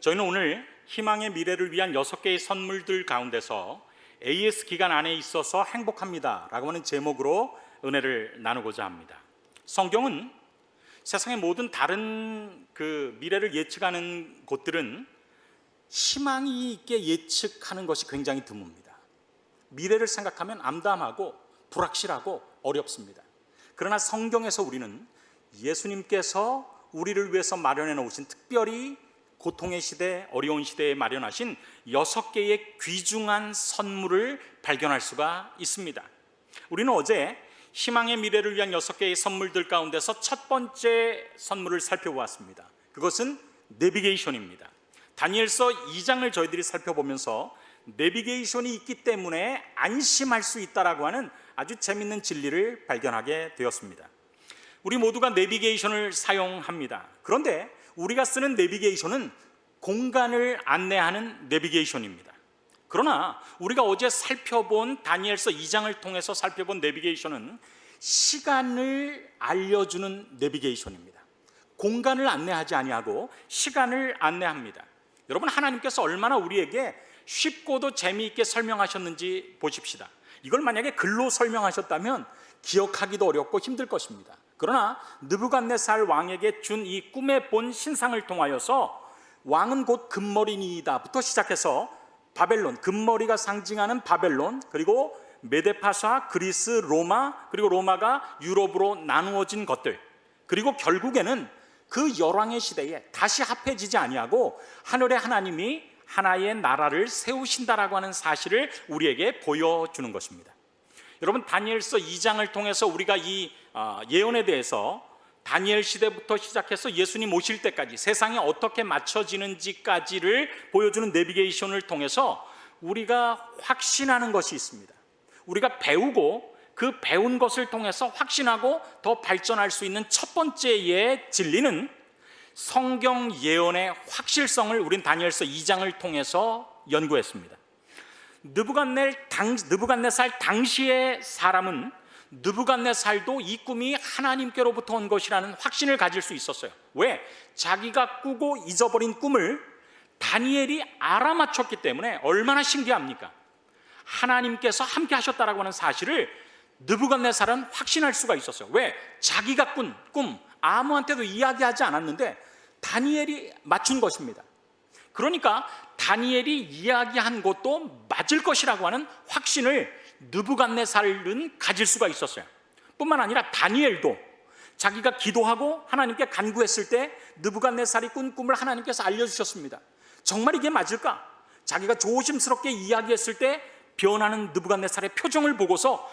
저희는 오늘 희망의 미래를 위한 6개의 선물들 가운데서 AS 기간 안에 있어서 행복합니다 라고 하는 제목으로 은혜를 나누고자 합니다. 성경은 세상의 모든 다른 미래를 예측하는 곳들은 희망이 있게 예측하는 것이 굉장히 드뭅니다. 미래를 생각하면 암담하고 불확실하고 어렵습니다. 그러나 성경에서 우리는 예수님께서 우리를 위해서 마련해 놓으신, 특별히 고통의 시대, 어려운 시대에 마련하신 6개의 귀중한 선물을 발견할 수가 있습니다. 우리는 어제 희망의 미래를 위한 6개의 선물들 가운데서 첫 번째 선물을 살펴보았습니다. 그것은 내비게이션입니다. 다니엘서 2장을 저희들이 살펴보면서 내비게이션이 있기 때문에 안심할 수 있다라고 하는 아주 재밌는 진리를 발견하게 되었습니다. 우리 모두가 내비게이션을 사용합니다. 그런데 우리가 쓰는 내비게이션은 공간을 안내하는 내비게이션입니다. 그러나 우리가 어제 살펴본 다니엘서 2장을 통해서 살펴본 내비게이션은 시간을 알려주는 내비게이션입니다. 공간을 안내하지 아니하고 시간을 안내합니다. 여러분, 하나님께서 얼마나 우리에게 쉽고도 재미있게 설명하셨는지 보십시다. 이걸 만약에 글로 설명하셨다면 기억하기도 어렵고 힘들 것입니다. 그러나 느부갓네살 왕에게 준 이 꿈에 본 신상을 통하여서 왕은 곧 금머리니이다부터 시작해서 바벨론, 금머리가 상징하는 바벨론, 그리고 메데파사, 그리스, 로마, 그리고 로마가 유럽으로 나누어진 것들, 그리고 결국에는 그 열왕의 시대에 다시 합해지지 아니하고 하늘의 하나님이 하나의 나라를 세우신다라고 하는 사실을 우리에게 보여주는 것입니다. 여러분, 다니엘서 2장을 통해서 우리가 이 예언에 대해서 다니엘 시대부터 시작해서 예수님 오실 때까지 세상이 어떻게 맞춰지는지까지를 보여주는 내비게이션을 통해서 우리가 확신하는 것이 있습니다. 우리가 배우고 그 배운 것을 통해서 확신하고 더 발전할 수 있는 첫 번째의 진리는 성경 예언의 확실성을 우린 다니엘서 2장을 통해서 연구했습니다. 느부갓네살 당시의 사람은 느부갓네살도 이 꿈이 하나님께로부터 온 것이라는 확신을 가질 수 있었어요. 왜? 자기가 꾸고 잊어버린 꿈을 다니엘이 알아맞혔기 때문에. 얼마나 신기합니까? 하나님께서 함께 하셨다라고 하는 사실을 느부갓네살은 확신할 수가 있었어요. 왜? 자기가 꾼 꿈 아무한테도 이야기하지 않았는데 다니엘이 맞춘 것입니다. 그러니까 다니엘이 이야기한 것도 맞을 것이라고 하는 확신을 느부갓네살은 가질 수가 있었어요. 뿐만 아니라 다니엘도 자기가 기도하고 하나님께 간구했을 때 느부갓네살이 꾼 꿈을 하나님께서 알려주셨습니다. 정말 이게 맞을까? 자기가 조심스럽게 이야기했을 때 변하는 느부갓네살의 표정을 보고서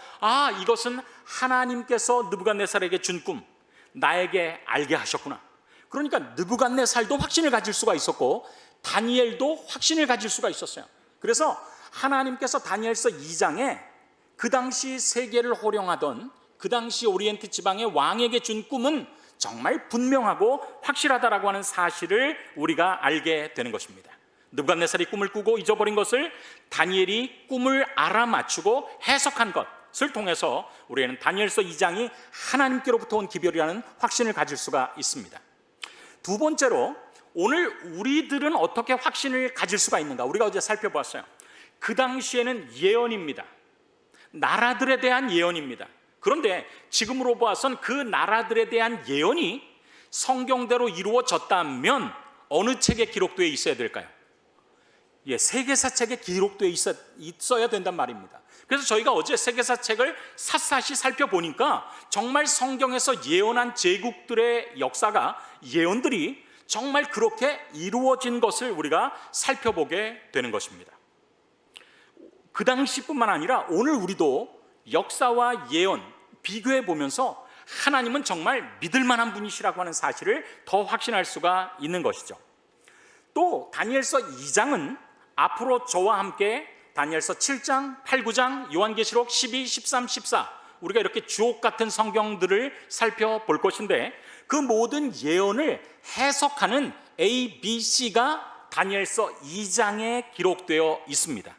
이것은 하나님께서 느부갓네살에게 준 꿈, 나에게 알게 하셨구나. 그러니까 느부갓네살도 확신을 가질 수가 있었고 다니엘도 확신을 가질 수가 있었어요. 그래서 하나님께서 다니엘서 2장에 그 당시 세계를 호령하던 그 당시 오리엔트 지방의 왕에게 준 꿈은 정말 분명하고 확실하다라고 하는 사실을 우리가 알게 되는 것입니다. 느부갓네살이 꿈을 꾸고 잊어버린 것을 다니엘이 꿈을 알아맞추고 해석한 것을 통해서 우리는 다니엘서 2장이 하나님께로부터 온 기별이라는 확신을 가질 수가 있습니다. 두 번째로, 오늘 우리들은 어떻게 확신을 가질 수가 있는가? 우리가 어제 살펴보았어요. 그 당시에는 예언입니다. 나라들에 대한 예언입니다. 그런데 지금으로 봐선 그 나라들에 대한 예언이 성경대로 이루어졌다면 어느 책에 기록되어 있어야 될까요? 세계사책에 기록되어 있어야 된단 말입니다. 그래서 저희가 어제 세계사책을 샅샅이 살펴보니까 정말 성경에서 예언한 제국들의 역사가, 예언들이 정말 그렇게 이루어진 것을 우리가 살펴보게 되는 것입니다. 그 당시뿐만 아니라 오늘 우리도 역사와 예언 비교해 보면서 하나님은 정말 믿을 만한 분이시라고 하는 사실을 더 확신할 수가 있는 것이죠. 또 다니엘서 2장은 앞으로 저와 함께 다니엘서 7장, 8, 9장, 요한계시록 12, 13, 14 우리가 이렇게 주옥 같은 성경들을 살펴볼 것인데 그 모든 예언을 해석하는 A, B, C가 다니엘서 2장에 기록되어 있습니다.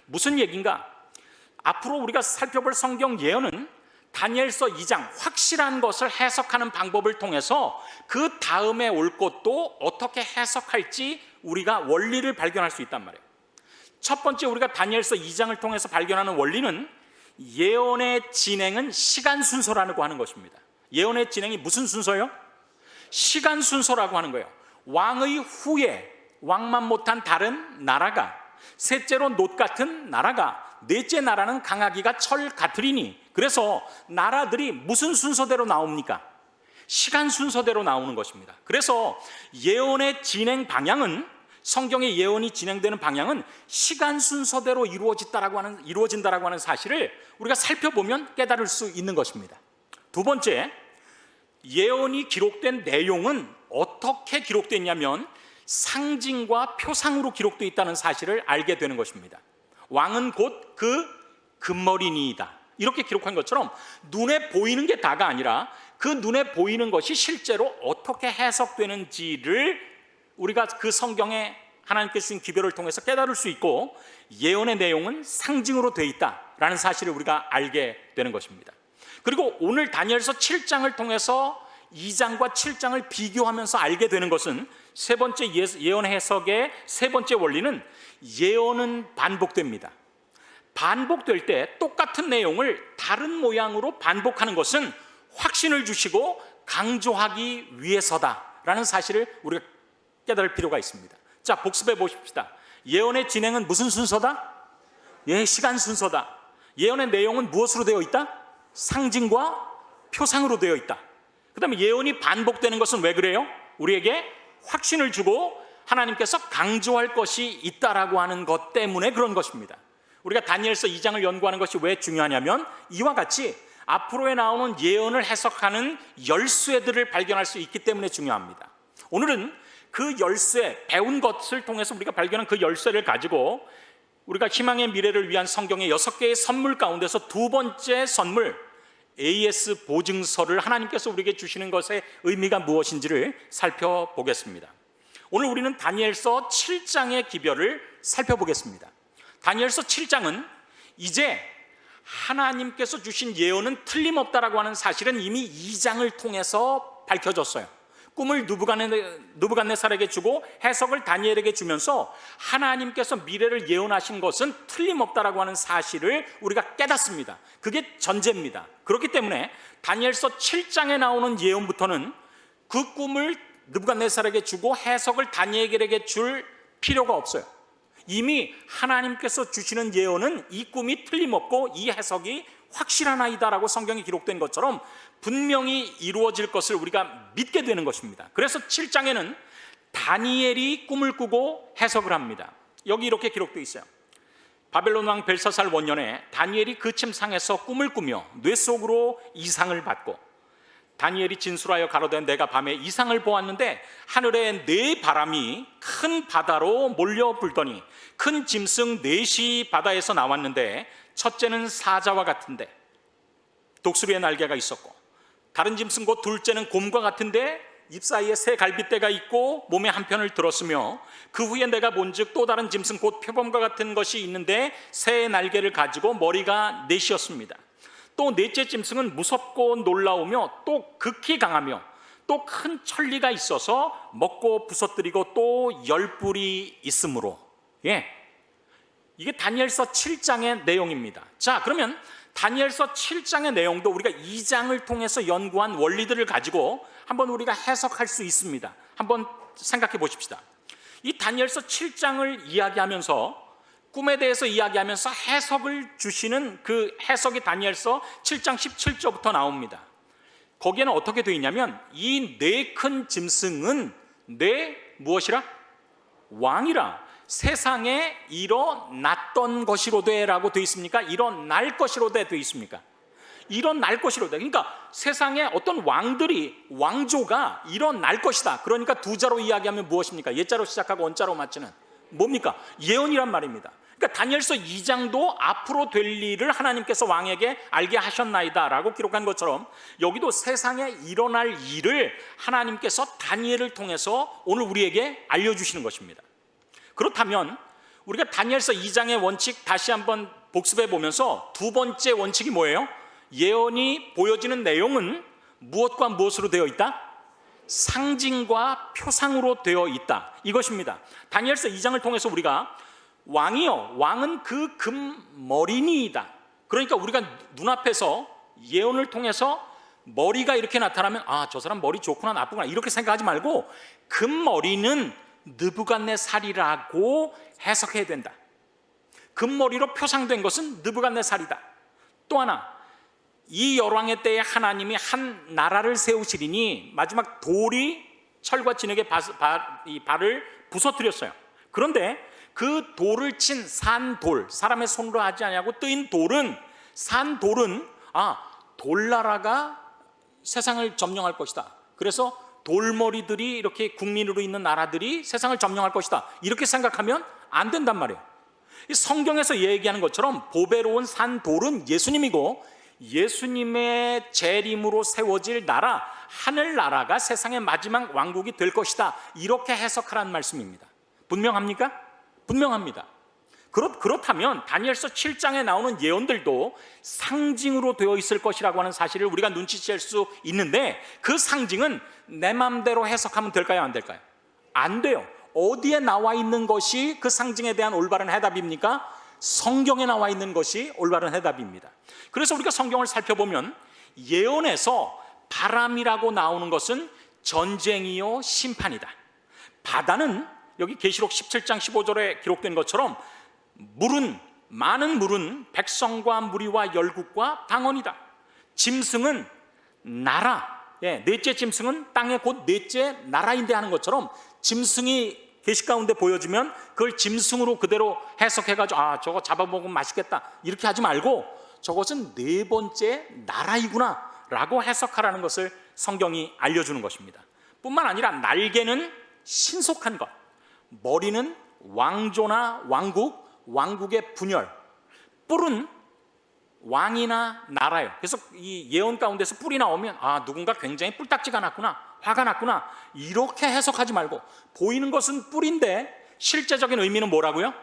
무슨 얘기인가? 앞으로 우리가 살펴볼 성경 예언은 다니엘서 2장 확실한 것을 해석하는 방법을 통해서 그 다음에 올 것도 어떻게 해석할지 우리가 원리를 발견할 수 있단 말이에요. 첫 번째, 우리가 다니엘서 2장을 통해서 발견하는 원리는 예언의 진행은 시간 순서라고 하는 것입니다. 예언의 진행이 무슨 순서요? 시간 순서라고 하는 거예요. 왕의 후에 왕만 못한 다른 나라가, 셋째로 놋 같은 나라가, 넷째 나라는 강하기가 철 같으리니. 그래서 나라들이 무슨 순서대로 나옵니까? 시간 순서대로 나오는 것입니다. 그래서 예언의 진행 방향은, 성경의 예언이 진행되는 방향은 시간 순서대로 이루어진다라고 하는 사실을 우리가 살펴보면 깨달을 수 있는 것입니다. 두 번째, 예언이 기록된 내용은 어떻게 기록됐냐면 상징과 표상으로 기록되어 있다는 사실을 알게 되는 것입니다. 왕은 곧 그 금머리니이다, 이렇게 기록한 것처럼 눈에 보이는 게 다가 아니라 그 눈에 보이는 것이 실제로 어떻게 해석되는지를 우리가 그 성경에 하나님께서 주신 기별을 통해서 깨달을 수 있고, 예언의 내용은 상징으로 되어 있다라는 사실을 우리가 알게 되는 것입니다. 그리고 오늘 다니엘서 7장을 통해서 2장과 7장을 비교하면서 알게 되는 것은, 세 번째 예언 해석의 세 번째 원리는 예언은 반복됩니다. 반복될 때 똑같은 내용을 다른 모양으로 반복하는 것은 확신을 주시고 강조하기 위해서다라는 사실을 우리가 깨달을 필요가 있습니다. 자, 복습해 보십시다. 예언의 진행은 무슨 순서다? 시간 순서다. 예언의 내용은 무엇으로 되어 있다? 상징과 표상으로 되어 있다. 그 다음에 예언이 반복되는 것은 왜 그래요? 우리에게 확신을 주고 하나님께서 강조할 것이 있다라고 하는 것 때문에 그런 것입니다. 우리가 다니엘서 2장을 연구하는 것이 왜 중요하냐면, 이와 같이 앞으로에 나오는 예언을 해석하는 열쇠들을 발견할 수 있기 때문에 중요합니다. 오늘은 그 열쇠, 배운 것을 통해서 우리가 발견한 그 열쇠를 가지고 우리가 희망의 미래를 위한 성경의 6개의 선물 가운데서 두 번째 선물, AS 보증서를 하나님께서 우리에게 주시는 것의 의미가 무엇인지를 살펴보겠습니다. 오늘 우리는 다니엘서 7장의 기별을 살펴보겠습니다. 다니엘서 7장은 이제 하나님께서 주신 예언은 틀림없다라고 하는 사실은 이미 2장을 통해서 밝혀졌어요. 꿈을 느부갓네살에게 주고 해석을 다니엘에게 주면서 하나님께서 미래를 예언하신 것은 틀림없다라고 하는 사실을 우리가 깨닫습니다. 그게 전제입니다. 그렇기 때문에 다니엘서 7장에 나오는 예언부터는 그 꿈을 느부갓네살에게 주고 해석을 다니엘에게 줄 필요가 없어요. 이미 하나님께서 주시는 예언은 이 꿈이 틀림없고 이 해석이 확실하나이다라고 성경에 기록된 것처럼 분명히 이루어질 것을 우리가 믿게 되는 것입니다. 그래서 7장에는 다니엘이 꿈을 꾸고 해석을 합니다. 여기 이렇게 기록되어 있어요. 바벨론 왕 벨사살 원년에 다니엘이 그 침상에서 꿈을 꾸며 뇌 속으로 이상을 받고, 다니엘이 진술하여 가로되 내가 밤에 이상을 보았는데 하늘에 네 바람이 큰 바다로 몰려 불더니 큰 짐승 넷이 바다에서 나왔는데 첫째는 사자와 같은데 독수리의 날개가 있었고, 다른 짐승 곧 둘째는 곰과 같은데 입 사이에 새 갈빗대가 있고 몸에 한편을 들었으며, 그 후에 내가 본즉 또 다른 짐승 곧 표범과 같은 것이 있는데 새 날개를 가지고 머리가 넷이었습니다. 또 넷째 짐승은 무섭고 놀라우며 또 극히 강하며 또 큰 천리가 있어서 먹고 부서뜨리고 또 10뿔이 있으므로. 이게 다니엘서 7장의 내용입니다. 자, 그러면 다니엘서 7장의 내용도 우리가 2장을 통해서 연구한 원리들을 가지고 한번 우리가 해석할 수 있습니다. 한번 생각해 보십시다. 이 다니엘서 7장을 이야기하면서, 꿈에 대해서 이야기하면서 해석을 주시는 그 해석이 다니엘서 7장 17절부터 나옵니다. 거기에는 어떻게 되어 있냐면, 이 네 큰 짐승은 무엇이라? 왕이라, 세상에 일어났던 것이로 되라고 되어 있습니까? 일어날 것이로 되어 있습니까? 일어날 것이로 돼. 그러니까 세상에 어떤 왕조가 일어날 것이다. 그러니까 두 자로 이야기하면 무엇입니까? 옛자로 시작하고 원자로 마치는 뭡니까? 예언이란 말입니다. 그러니까 다니엘서 2장도 앞으로 될 일을 하나님께서 왕에게 알게 하셨나이다 라고 기록한 것처럼, 여기도 세상에 일어날 일을 하나님께서 다니엘을 통해서 오늘 우리에게 알려주시는 것입니다. 그렇다면 우리가 다니엘서 2장의 원칙 다시 한번 복습해 보면서, 두 번째 원칙이 뭐예요? 예언이 보여지는 내용은 무엇과 무엇으로 되어 있다? 상징과 표상으로 되어 있다, 이것입니다. 다니엘서 2장을 통해서 우리가 왕이요, 왕은 그 금머리니이다. 그러니까 우리가 눈앞에서 예언을 통해서 머리가 이렇게 나타나면 저 사람 머리 좋구나 나쁘구나 이렇게 생각하지 말고 금머리는 느부갓네살이라고 해석해야 된다. 금머리로 표상된 것은 느부갓네살이다. 또 하나, 이 열왕의 때에 하나님이 한 나라를 세우시리니 마지막 돌이 철과 진흙의 발을 부서뜨렸어요. 그런데 그 돌을 친 산돌, 사람의 손으로 하지 아니하고 뜨인 돌은, 산돌은 돌나라가 세상을 점령할 것이다. 그래서 돌머리들이 이렇게 국민으로 있는 나라들이 세상을 점령할 것이다, 이렇게 생각하면 안 된단 말이에요. 성경에서 얘기하는 것처럼 보배로운 산돌은 예수님이고, 예수님의 재림으로 세워질 나라, 하늘나라가 세상의 마지막 왕국이 될 것이다, 이렇게 해석하라는 말씀입니다. 분명합니까? 분명합니다. 그렇다면 다니엘서 7장에 나오는 예언들도 상징으로 되어 있을 것이라고 하는 사실을 우리가 눈치챌 수 있는데, 그 상징은 내 마음대로 해석하면 될까요, 안 될까요? 안 돼요. 어디에 나와 있는 것이 그 상징에 대한 올바른 해답입니까? 성경에 나와 있는 것이 올바른 해답입니다. 그래서 우리가 성경을 살펴보면 예언에서 바람이라고 나오는 것은 전쟁이요 심판이다. 바다는 여기 계시록 17장 15절에 기록된 것처럼 많은 물은 백성과 무리와 열국과 방언이다. 짐승은 나라, 넷째 짐승은 땅의 곧 넷째 나라인데 하는 것처럼, 짐승이 계시 가운데 보여지면 그걸 짐승으로 그대로 해석해가지고 저거 잡아먹으면 맛있겠다 이렇게 하지 말고 저것은 네 번째 나라이구나 라고 해석하라는 것을 성경이 알려주는 것입니다. 뿐만 아니라 날개는 신속한 것, 머리는 왕조나 왕국, 왕국의 분열, 뿔은 왕이나 나라예요. 그래서 이 예언 가운데서 뿔이 나오면 누군가 굉장히 뿔딱지가 났구나, 화가 났구나 이렇게 해석하지 말고, 보이는 것은 뿔인데 실제적인 의미는 뭐라고요?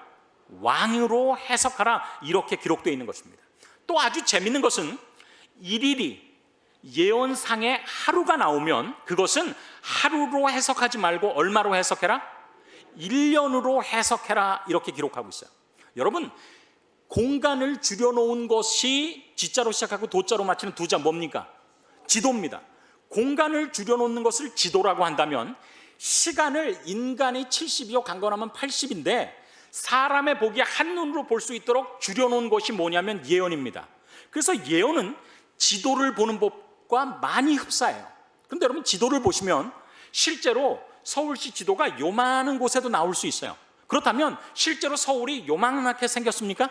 왕으로 해석하라, 이렇게 기록되어 있는 것입니다. 또 아주 재밌는 것은 일일이 예언상에 하루가 나오면 그것은 하루로 해석하지 말고 얼마로 해석해라? 1년으로 해석해라, 이렇게 기록하고 있어요. 여러분, 공간을 줄여놓은 것이 지자로 시작하고 도자로 마치는 두 자 뭡니까? 지도입니다. 공간을 줄여놓는 것을 지도라고 한다면, 시간을 인간이 70이요 강건하면 80인데 사람의 보기에 한눈으로 볼 수 있도록 줄여놓은 것이 뭐냐면 예언입니다. 그래서 예언은 지도를 보는 법과 많이 흡사해요. 그런데 여러분, 지도를 보시면 실제로 서울시 지도가 요만한 곳에도 나올 수 있어요. 그렇다면 실제로 서울이 요만하게 생겼습니까?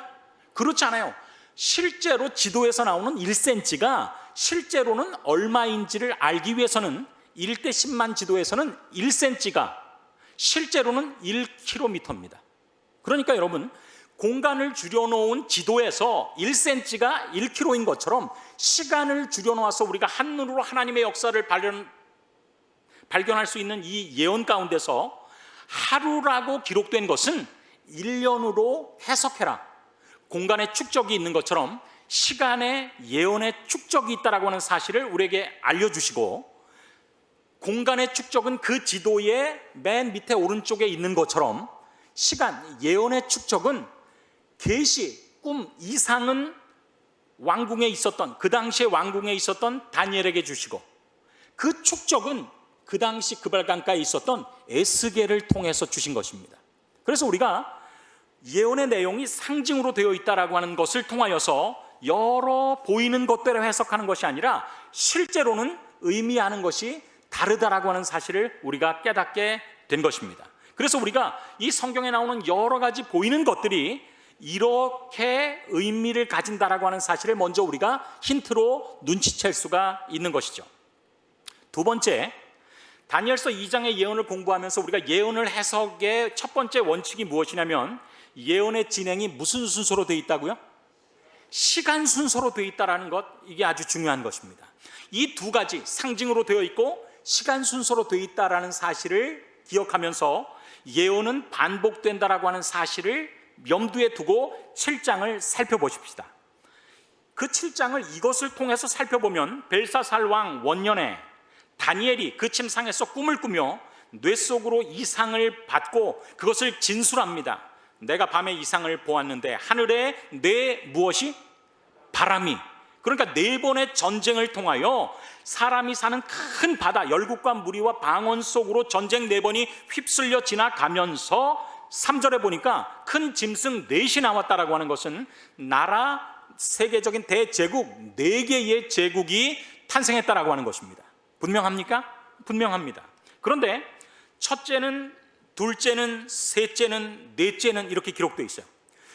그렇지 않아요. 실제로 지도에서 나오는 1cm가 실제로는 얼마인지를 알기 위해서는 1대 10만 지도에서는 1cm가 실제로는 1km입니다. 그러니까 여러분, 공간을 줄여놓은 지도에서 1cm가 1km인 것처럼 시간을 줄여놓아서 우리가 한눈으로 하나님의 역사를 발견할 수 있는 이 예언 가운데서 하루라고 기록된 것은 1년으로 해석해라, 공간의 축적이 있는 것처럼 시간의 예언의 축적이 있다라고 하는 사실을 우리에게 알려주시고, 공간의 축적은 그 지도의 맨 밑에 오른쪽에 있는 것처럼 시간, 예언의 축적은 계시, 꿈 이상은 왕궁에 있었던, 그 당시에 왕궁에 있었던 다니엘에게 주시고, 그 축적은 그 당시 그발강가에 있었던 에스겔을 통해서 주신 것입니다. 그래서 우리가 예언의 내용이 상징으로 되어 있다라고 하는 것을 통하여서 여러 보이는 것대로 해석하는 것이 아니라 실제로는 의미하는 것이 다르다라고 하는 사실을 우리가 깨닫게 된 것입니다. 그래서 우리가 이 성경에 나오는 여러 가지 보이는 것들이 이렇게 의미를 가진다라고 하는 사실을 먼저 우리가 힌트로 눈치챌 수가 있는 것이죠. 두 번째, 다니엘서 2장의 예언을 공부하면서 우리가 예언을 해석의 첫 번째 원칙이 무엇이냐면, 예언의 진행이 무슨 순서로 되어 있다고요? 시간 순서로 되어 있다는 것, 이게 아주 중요한 것입니다. 이 두 가지, 상징으로 되어 있고 시간 순서로 되어 있다는 사실을 기억하면서 예언은 반복된다라고 하는 사실을 염두에 두고 7장을 살펴보십시다. 그 7장을 이것을 통해서 살펴보면 벨사살 왕 원년에 다니엘이 그 침상에서 꿈을 꾸며 뇌 속으로 이상을 받고 그것을 진술합니다. 내가 밤에 이상을 보았는데 하늘에 내 무엇이? 바람이. 그러니까 4번의 전쟁을 통하여 사람이 사는 큰 바다, 열국과 무리와 방언 속으로 전쟁 4번이 휩쓸려 지나가면서 3절에 보니까 큰 짐승 4이 나왔다라고 하는 것은 나라, 세계적인 대제국 4개의 제국이 탄생했다라고 하는 것입니다. 분명합니까? 분명합니다. 그런데 첫째는, 둘째는, 셋째는, 넷째는 이렇게 기록되어 있어요.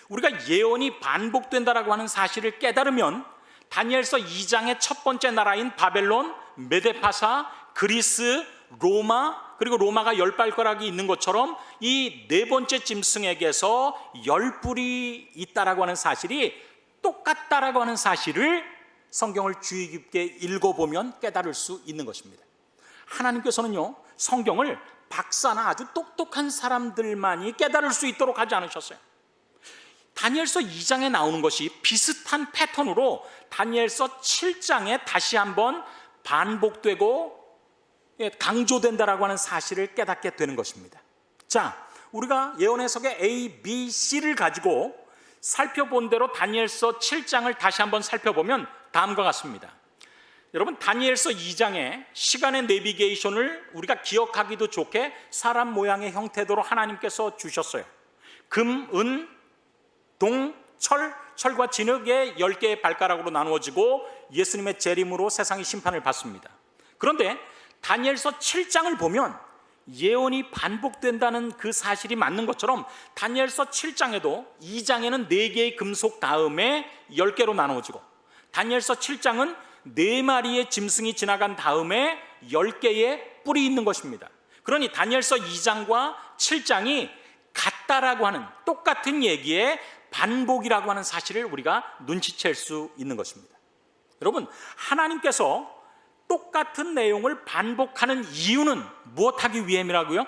우리가 예언이 반복된다라고 하는 사실을 깨달으면 다니엘서 2장의 첫 번째 나라인 바벨론, 메데파사, 그리스, 로마, 그리고 로마가 10발가락이 있는 것처럼 이 4번째 짐승에게서 10뿔이 있다라고 하는 사실이 똑같다라고 하는 사실을 성경을 주의 깊게 읽어보면 깨달을 수 있는 것입니다. 하나님께서는요, 성경을 박사나 아주 똑똑한 사람들만이 깨달을 수 있도록 하지 않으셨어요. 다니엘서 2장에 나오는 것이 비슷한 패턴으로 다니엘서 7장에 다시 한번 반복되고 강조된다라고 하는 사실을 깨닫게 되는 것입니다. 자, 우리가 예언 해석의 A, B, C를 가지고 살펴본 대로 다니엘서 7장을 다시 한번 살펴보면 다음과 같습니다. 여러분, 다니엘서 2장에 시간의 내비게이션을 우리가 기억하기도 좋게 사람 모양의 형태대로 하나님께서 주셨어요. 금, 은, 동, 철, 철과 진흙의 10개의 발가락으로 나누어지고 예수님의 재림으로 세상이 심판을 받습니다. 그런데 다니엘서 7장을 보면 예언이 반복된다는 그 사실이 맞는 것처럼 다니엘서 7장에도 2장에는 4개의 금속 다음에 10개로 나누어지고 다니엘서 7장은 4마리의 짐승이 지나간 다음에 10개의 뿔이 있는 것입니다. 그러니 다니엘서 2장과 7장이 같다라고 하는, 똑같은 얘기의 반복이라고 하는 사실을 우리가 눈치챌 수 있는 것입니다. 여러분, 하나님께서 똑같은 내용을 반복하는 이유는 무엇하기 위함이라고요?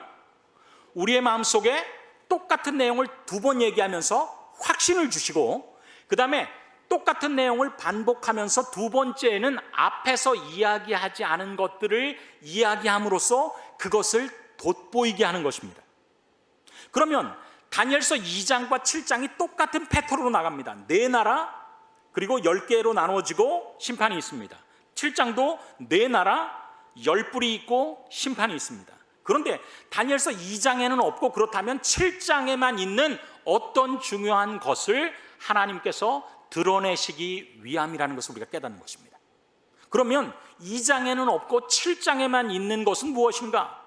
우리의 마음속에 똑같은 내용을 2번 얘기하면서 확신을 주시고, 그 다음에 똑같은 내용을 반복하면서 2번째에는 앞에서 이야기하지 않은 것들을 이야기함으로써 그것을 돋보이게 하는 것입니다. 그러면 다니엘서 2장과 7장이 똑같은 패턴으로 나갑니다. 4나라 그리고 10개로 나눠지고 심판이 있습니다. 7장도 4나라 10뿔이 있고 심판이 있습니다. 그런데 다니엘서 2장에는 없고 그렇다면 7장에만 있는 어떤 중요한 것을 하나님께서 드러내시기 위함이라는 것을 우리가 깨닫는 것입니다. 그러면 2장에는 없고 7장에만 있는 것은 무엇인가?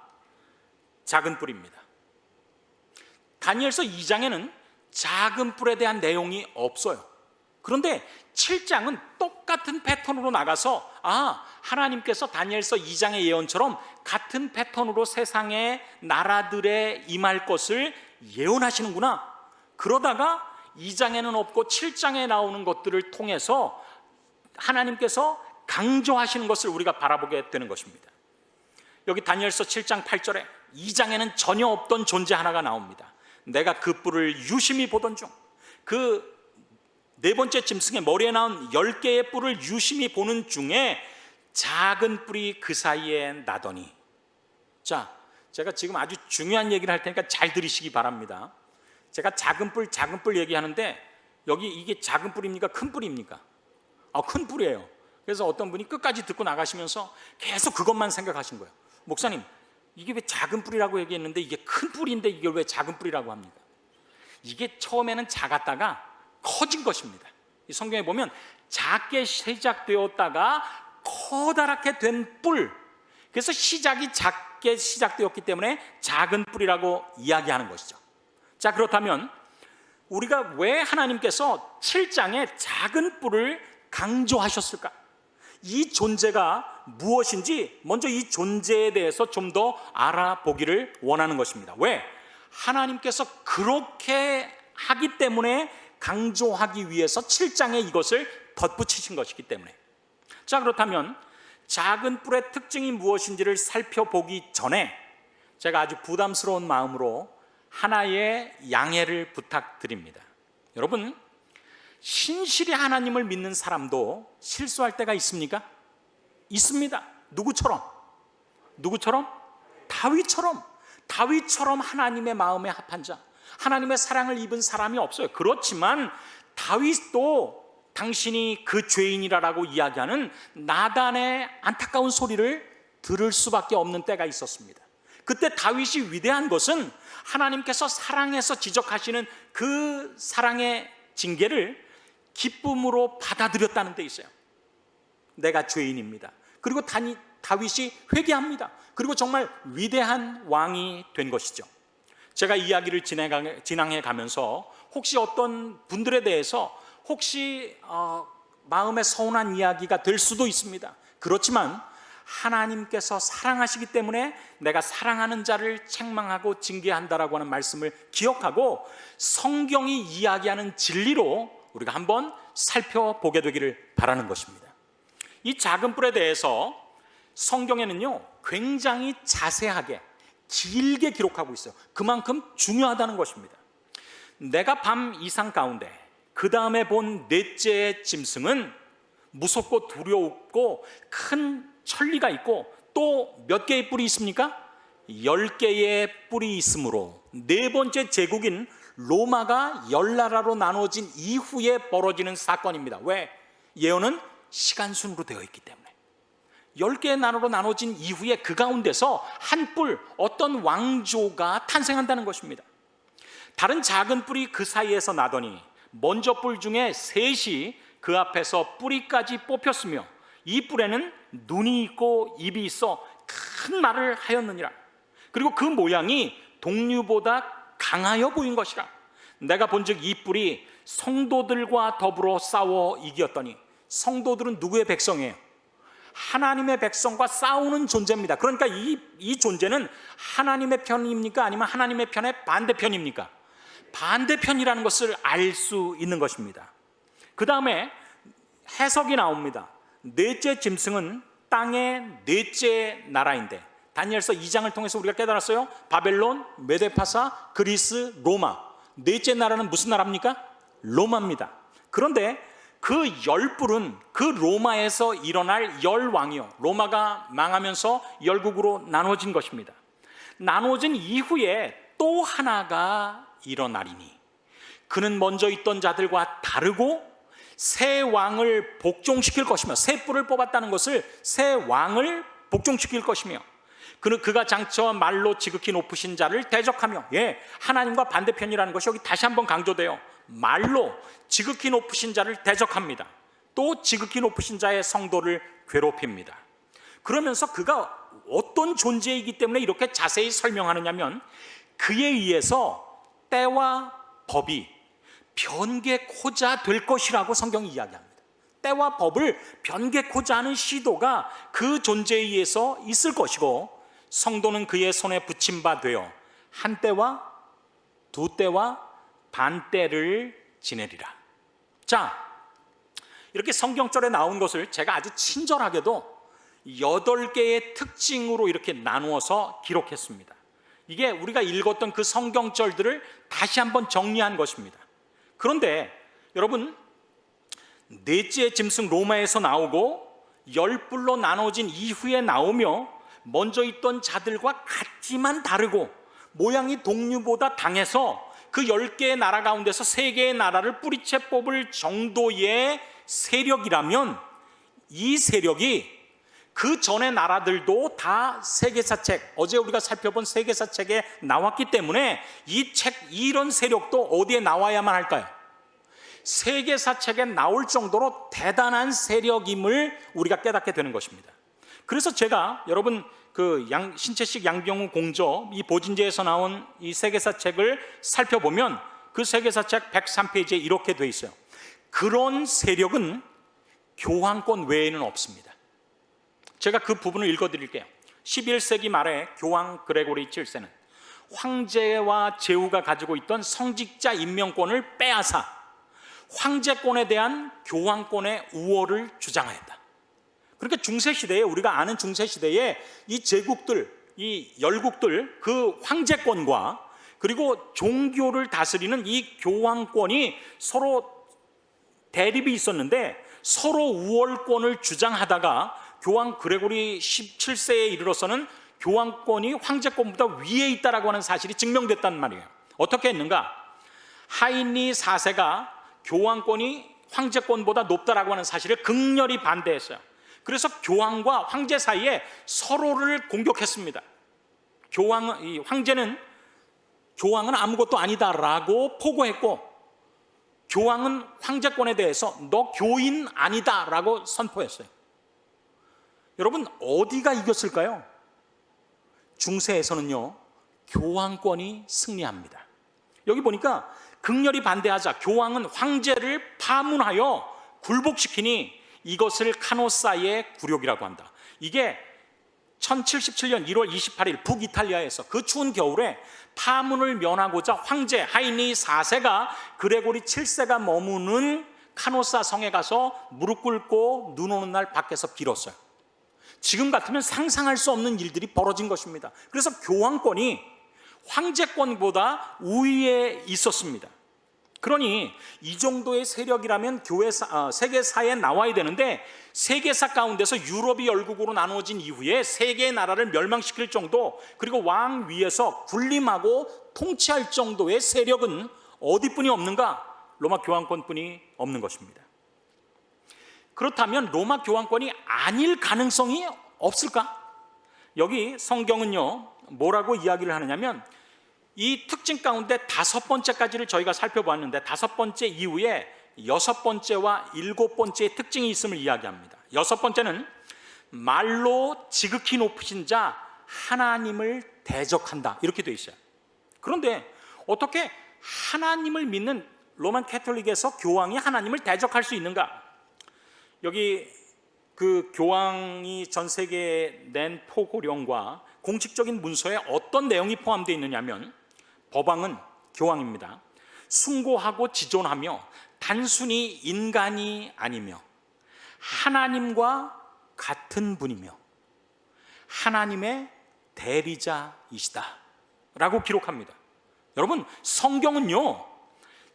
작은 뿔입니다. 다니엘서 2장에는 작은 뿔에 대한 내용이 없어요. 그런데 7장은 똑같은 패턴으로 나가서 하나님께서 다니엘서 2장의 예언처럼 같은 패턴으로 세상의 나라들에 임할 것을 예언하시는구나. 그러다가 2장에는 없고 7장에 나오는 것들을 통해서 하나님께서 강조하시는 것을 우리가 바라보게 되는 것입니다. 여기 다니엘서 7장 8절에 2장에는 전혀 없던 존재 하나가 나옵니다. 내가 그 뿔을 유심히 보던 중, 그 4번째 짐승의 머리에 나온 10개의 뿔을 유심히 보는 중에 작은 뿔이 그 사이에 나더니. 자, 제가 지금 아주 중요한 얘기를 할 테니까 잘 들으시기 바랍니다. 제가 작은 뿔 얘기하는데 여기 이게 작은 뿔입니까? 큰 뿔입니까? 큰 뿔이에요. 그래서 어떤 분이 끝까지 듣고 나가시면서 계속 그것만 생각하신 거예요. 목사님, 이게 왜 작은 뿔이라고 얘기했는데 이게 큰 뿔인데 이걸 왜 작은 뿔이라고 합니까? 이게 처음에는 작았다가 커진 것입니다. 이 성경에 보면 작게 시작되었다가 커다랗게 된 뿔, 그래서 시작이 작게 시작되었기 때문에 작은 뿔이라고 이야기하는 것이죠. 자, 그렇다면 우리가 왜 하나님께서 7장에 작은 뿔을 강조하셨을까? 이 존재가 무엇인지 먼저 이 존재에 대해서 좀 더 알아보기를 원하는 것입니다. 왜? 하나님께서 그렇게 하기 때문에 강조하기 위해서 7장에 이것을 덧붙이신 것이기 때문에. 자, 그렇다면 작은 뿔의 특징이 무엇인지를 살펴보기 전에 제가 아주 부담스러운 마음으로 하나의 양해를 부탁드립니다. 여러분, 신실히 하나님을 믿는 사람도 실수할 때가 있습니까? 있습니다. 누구처럼? 누구처럼? 다윗처럼 하나님의 마음에 합한 자, 하나님의 사랑을 입은 사람이 없어요. 그렇지만 다윗도 당신이 그 죄인이라고 이야기하는 나단의 안타까운 소리를 들을 수밖에 없는 때가 있었습니다. 그때 다윗이 위대한 것은 하나님께서 사랑해서 지적하시는 그 사랑의 징계를 기쁨으로 받아들였다는 데 있어요. 내가 죄인입니다. 그리고 다윗이 회개합니다. 그리고 정말 위대한 왕이 된 것이죠. 제가 이야기를 진행해 가면서 혹시 어떤 분들에 대해서 혹시 마음에 서운한 이야기가 될 수도 있습니다. 그렇지만 하나님께서 사랑하시기 때문에 내가 사랑하는 자를 책망하고 징계한다라고 하는 말씀을 기억하고 성경이 이야기하는 진리로 우리가 한번 살펴보게 되기를 바라는 것입니다. 이 작은 뿔에 대해서 성경에는요 굉장히 자세하게 길게 기록하고 있어요. 그만큼 중요하다는 것입니다. 내가 밤 이상 가운데 그 다음에 본 넷째 짐승은 무섭고 두려웠고 큰 천리가 있고 또 몇 개의 뿔이 있습니까? 10개의 뿔이 있으므로 네 번째 제국인 로마가 10나라로 나눠진 이후에 벌어지는 사건입니다. 왜? 예언은 시간순으로 되어 있기 때문에 10개의 나라로 나눠진 이후에 그 가운데서 한 뿔, 어떤 왕조가 탄생한다는 것입니다. 다른 작은 뿔이 그 사이에서 나더니 먼저 뿔 중에 셋이 그 앞에서 뿌리까지 뽑혔으며 이 뿔에는 눈이 있고 입이 있어 큰 말을 하였느니라. 그리고 그 모양이 동류보다 강하여 보인 것이라. 내가 본즉 이 뿔이 성도들과 더불어 싸워 이겼더니, 성도들은 누구의 백성이에요? 하나님의 백성과 싸우는 존재입니다. 그러니까 이 존재는 하나님의 편입니까? 아니면 하나님의 편의 반대편입니까? 반대편이라는 것을 알 수 있는 것입니다. 그 다음에 해석이 나옵니다. 넷째 짐승은 땅의 넷째 나라인데, 다니엘서 2장을 통해서 우리가 깨달았어요. 바벨론, 메데파사, 그리스, 로마. 넷째 나라는 무슨 나라입니까? 로마입니다. 그런데 그 10뿔은 그 로마에서 일어날 10왕이요, 로마가 망하면서 열국으로 나눠진 것입니다. 나눠진 이후에 또 하나가 일어나리니 그는 먼저 있던 자들과 다르고 새 왕을 복종시킬 것이며, 새 뿔을 뽑았다는 것을 새 왕을 복종시킬 것이며, 그가 장차 말로 지극히 높으신 자를 대적하며, 하나님과 반대편이라는 것이 여기 다시 한번 강조돼요. 말로 지극히 높으신 자를 대적합니다. 또 지극히 높으신 자의 성도를 괴롭힙니다. 그러면서 그가 어떤 존재이기 때문에 이렇게 자세히 설명하느냐면, 그에 의해서 때와 법이 변개코자 될 것이라고 성경이 이야기합니다. 때와 법을 변개코자 하는 시도가 그 존재에 의해서 있을 것이고, 성도는 그의 손에 붙임 바 되어 한 때와 두 때와 반 때를 지내리라. 자, 이렇게 성경절에 나온 것을 제가 아주 친절하게도 8개의 특징으로 이렇게 나누어서 기록했습니다. 이게 우리가 읽었던 그 성경절들을 다시 한번 정리한 것입니다. 그런데 여러분, 넷째 짐승 로마에서 나오고 10뿔로 나눠진 이후에 나오며 먼저 있던 자들과 같지만 다르고 모양이 동류보다 당해서 그 10개의 나라 가운데서 3개의 나라를 뿌리채 뽑을 정도의 세력이라면, 이 세력이 그 전의 나라들도 다 세계사책, 어제 우리가 살펴본 세계사책에 나왔기 때문에 이런 세력도 어디에 나와야만 할까요? 세계사책에 나올 정도로 대단한 세력임을 우리가 깨닫게 되는 것입니다. 그래서 제가 여러분 그 신채식 양병우 공저 이 보진제에서 나온 이 세계사책을 살펴보면 그 세계사책 103페이지에 이렇게 돼 있어요. 그런 세력은 교황권 외에는 없습니다. 제가 그 부분을 읽어드릴게요. 11세기 말에 교황 그레고리 7세는 황제와 제후가 가지고 있던 성직자 임명권을 빼앗아 황제권에 대한 교황권의 우월을 주장하였다. 그러니까 중세시대에, 우리가 아는 중세시대에 이 제국들, 이 열국들, 그 황제권과 그리고 종교를 다스리는 이 교황권이 서로 대립이 있었는데, 서로 우월권을 주장하다가 교황 그레고리 17세에 이르러서는 교황권이 황제권보다 위에 있다라고 하는 사실이 증명됐단 말이에요. 어떻게 했는가? 하인리 4세가 교황권이 황제권보다 높다라고 하는 사실을 극렬히 반대했어요. 그래서 교황과 황제 사이에 서로를 공격했습니다. 황제는 교황은 아무것도 아니다라고 포고했고, 교황은 황제권에 대해서 너 교인 아니다라고 선포했어요. 여러분, 어디가 이겼을까요? 중세에서는요, 교황권이 승리합니다. 여기 보니까 극렬히 반대하자 교황은 황제를 파문하여 굴복시키니 이것을 카노사의 굴욕이라고 한다. 이게 1077년 1월 28일 북이탈리아에서 그 추운 겨울에 파문을 면하고자 황제 하이니 4세가 그레고리 7세가 머무는 카노사 성에 가서 무릎 꿇고 눈 오는 날 밖에서 빌었어요. 지금 같으면 상상할 수 없는 일들이 벌어진 것입니다. 그래서 교황권이 황제권보다 우위에 있었습니다. 그러니 이 정도의 세력이라면 세계사에 나와야 되는데, 세계사 가운데서 유럽이 열국으로 나누어진 이후에 세 개의 나라를 멸망시킬 정도, 그리고 왕 위에서 군림하고 통치할 정도의 세력은 어디뿐이 없는가? 로마 교황권뿐이 없는 것입니다. 그렇다면 로마 교황권이 아닐 가능성이 없을까? 여기 성경은요, 뭐라고 이야기를 하느냐면, 이 특징 가운데 5번째까지를 저희가 살펴보았는데 5번째 이후에 6번째와 7번째의 특징이 있음을 이야기합니다. 6번째는 말로 지극히 높으신 자 하나님을 대적한다, 이렇게 되어 있어요. 그런데 어떻게 하나님을 믿는 로만 캐톨릭에서 교황이 하나님을 대적할 수 있는가? 여기 그 교황이 전 세계에 낸 포고령과 공식적인 문서에 어떤 내용이 포함되어 있느냐면, 법왕은 교황입니다. 숭고하고 지존하며 단순히 인간이 아니며 하나님과 같은 분이며 하나님의 대리자이시다 라고 기록합니다. 여러분, 성경은요,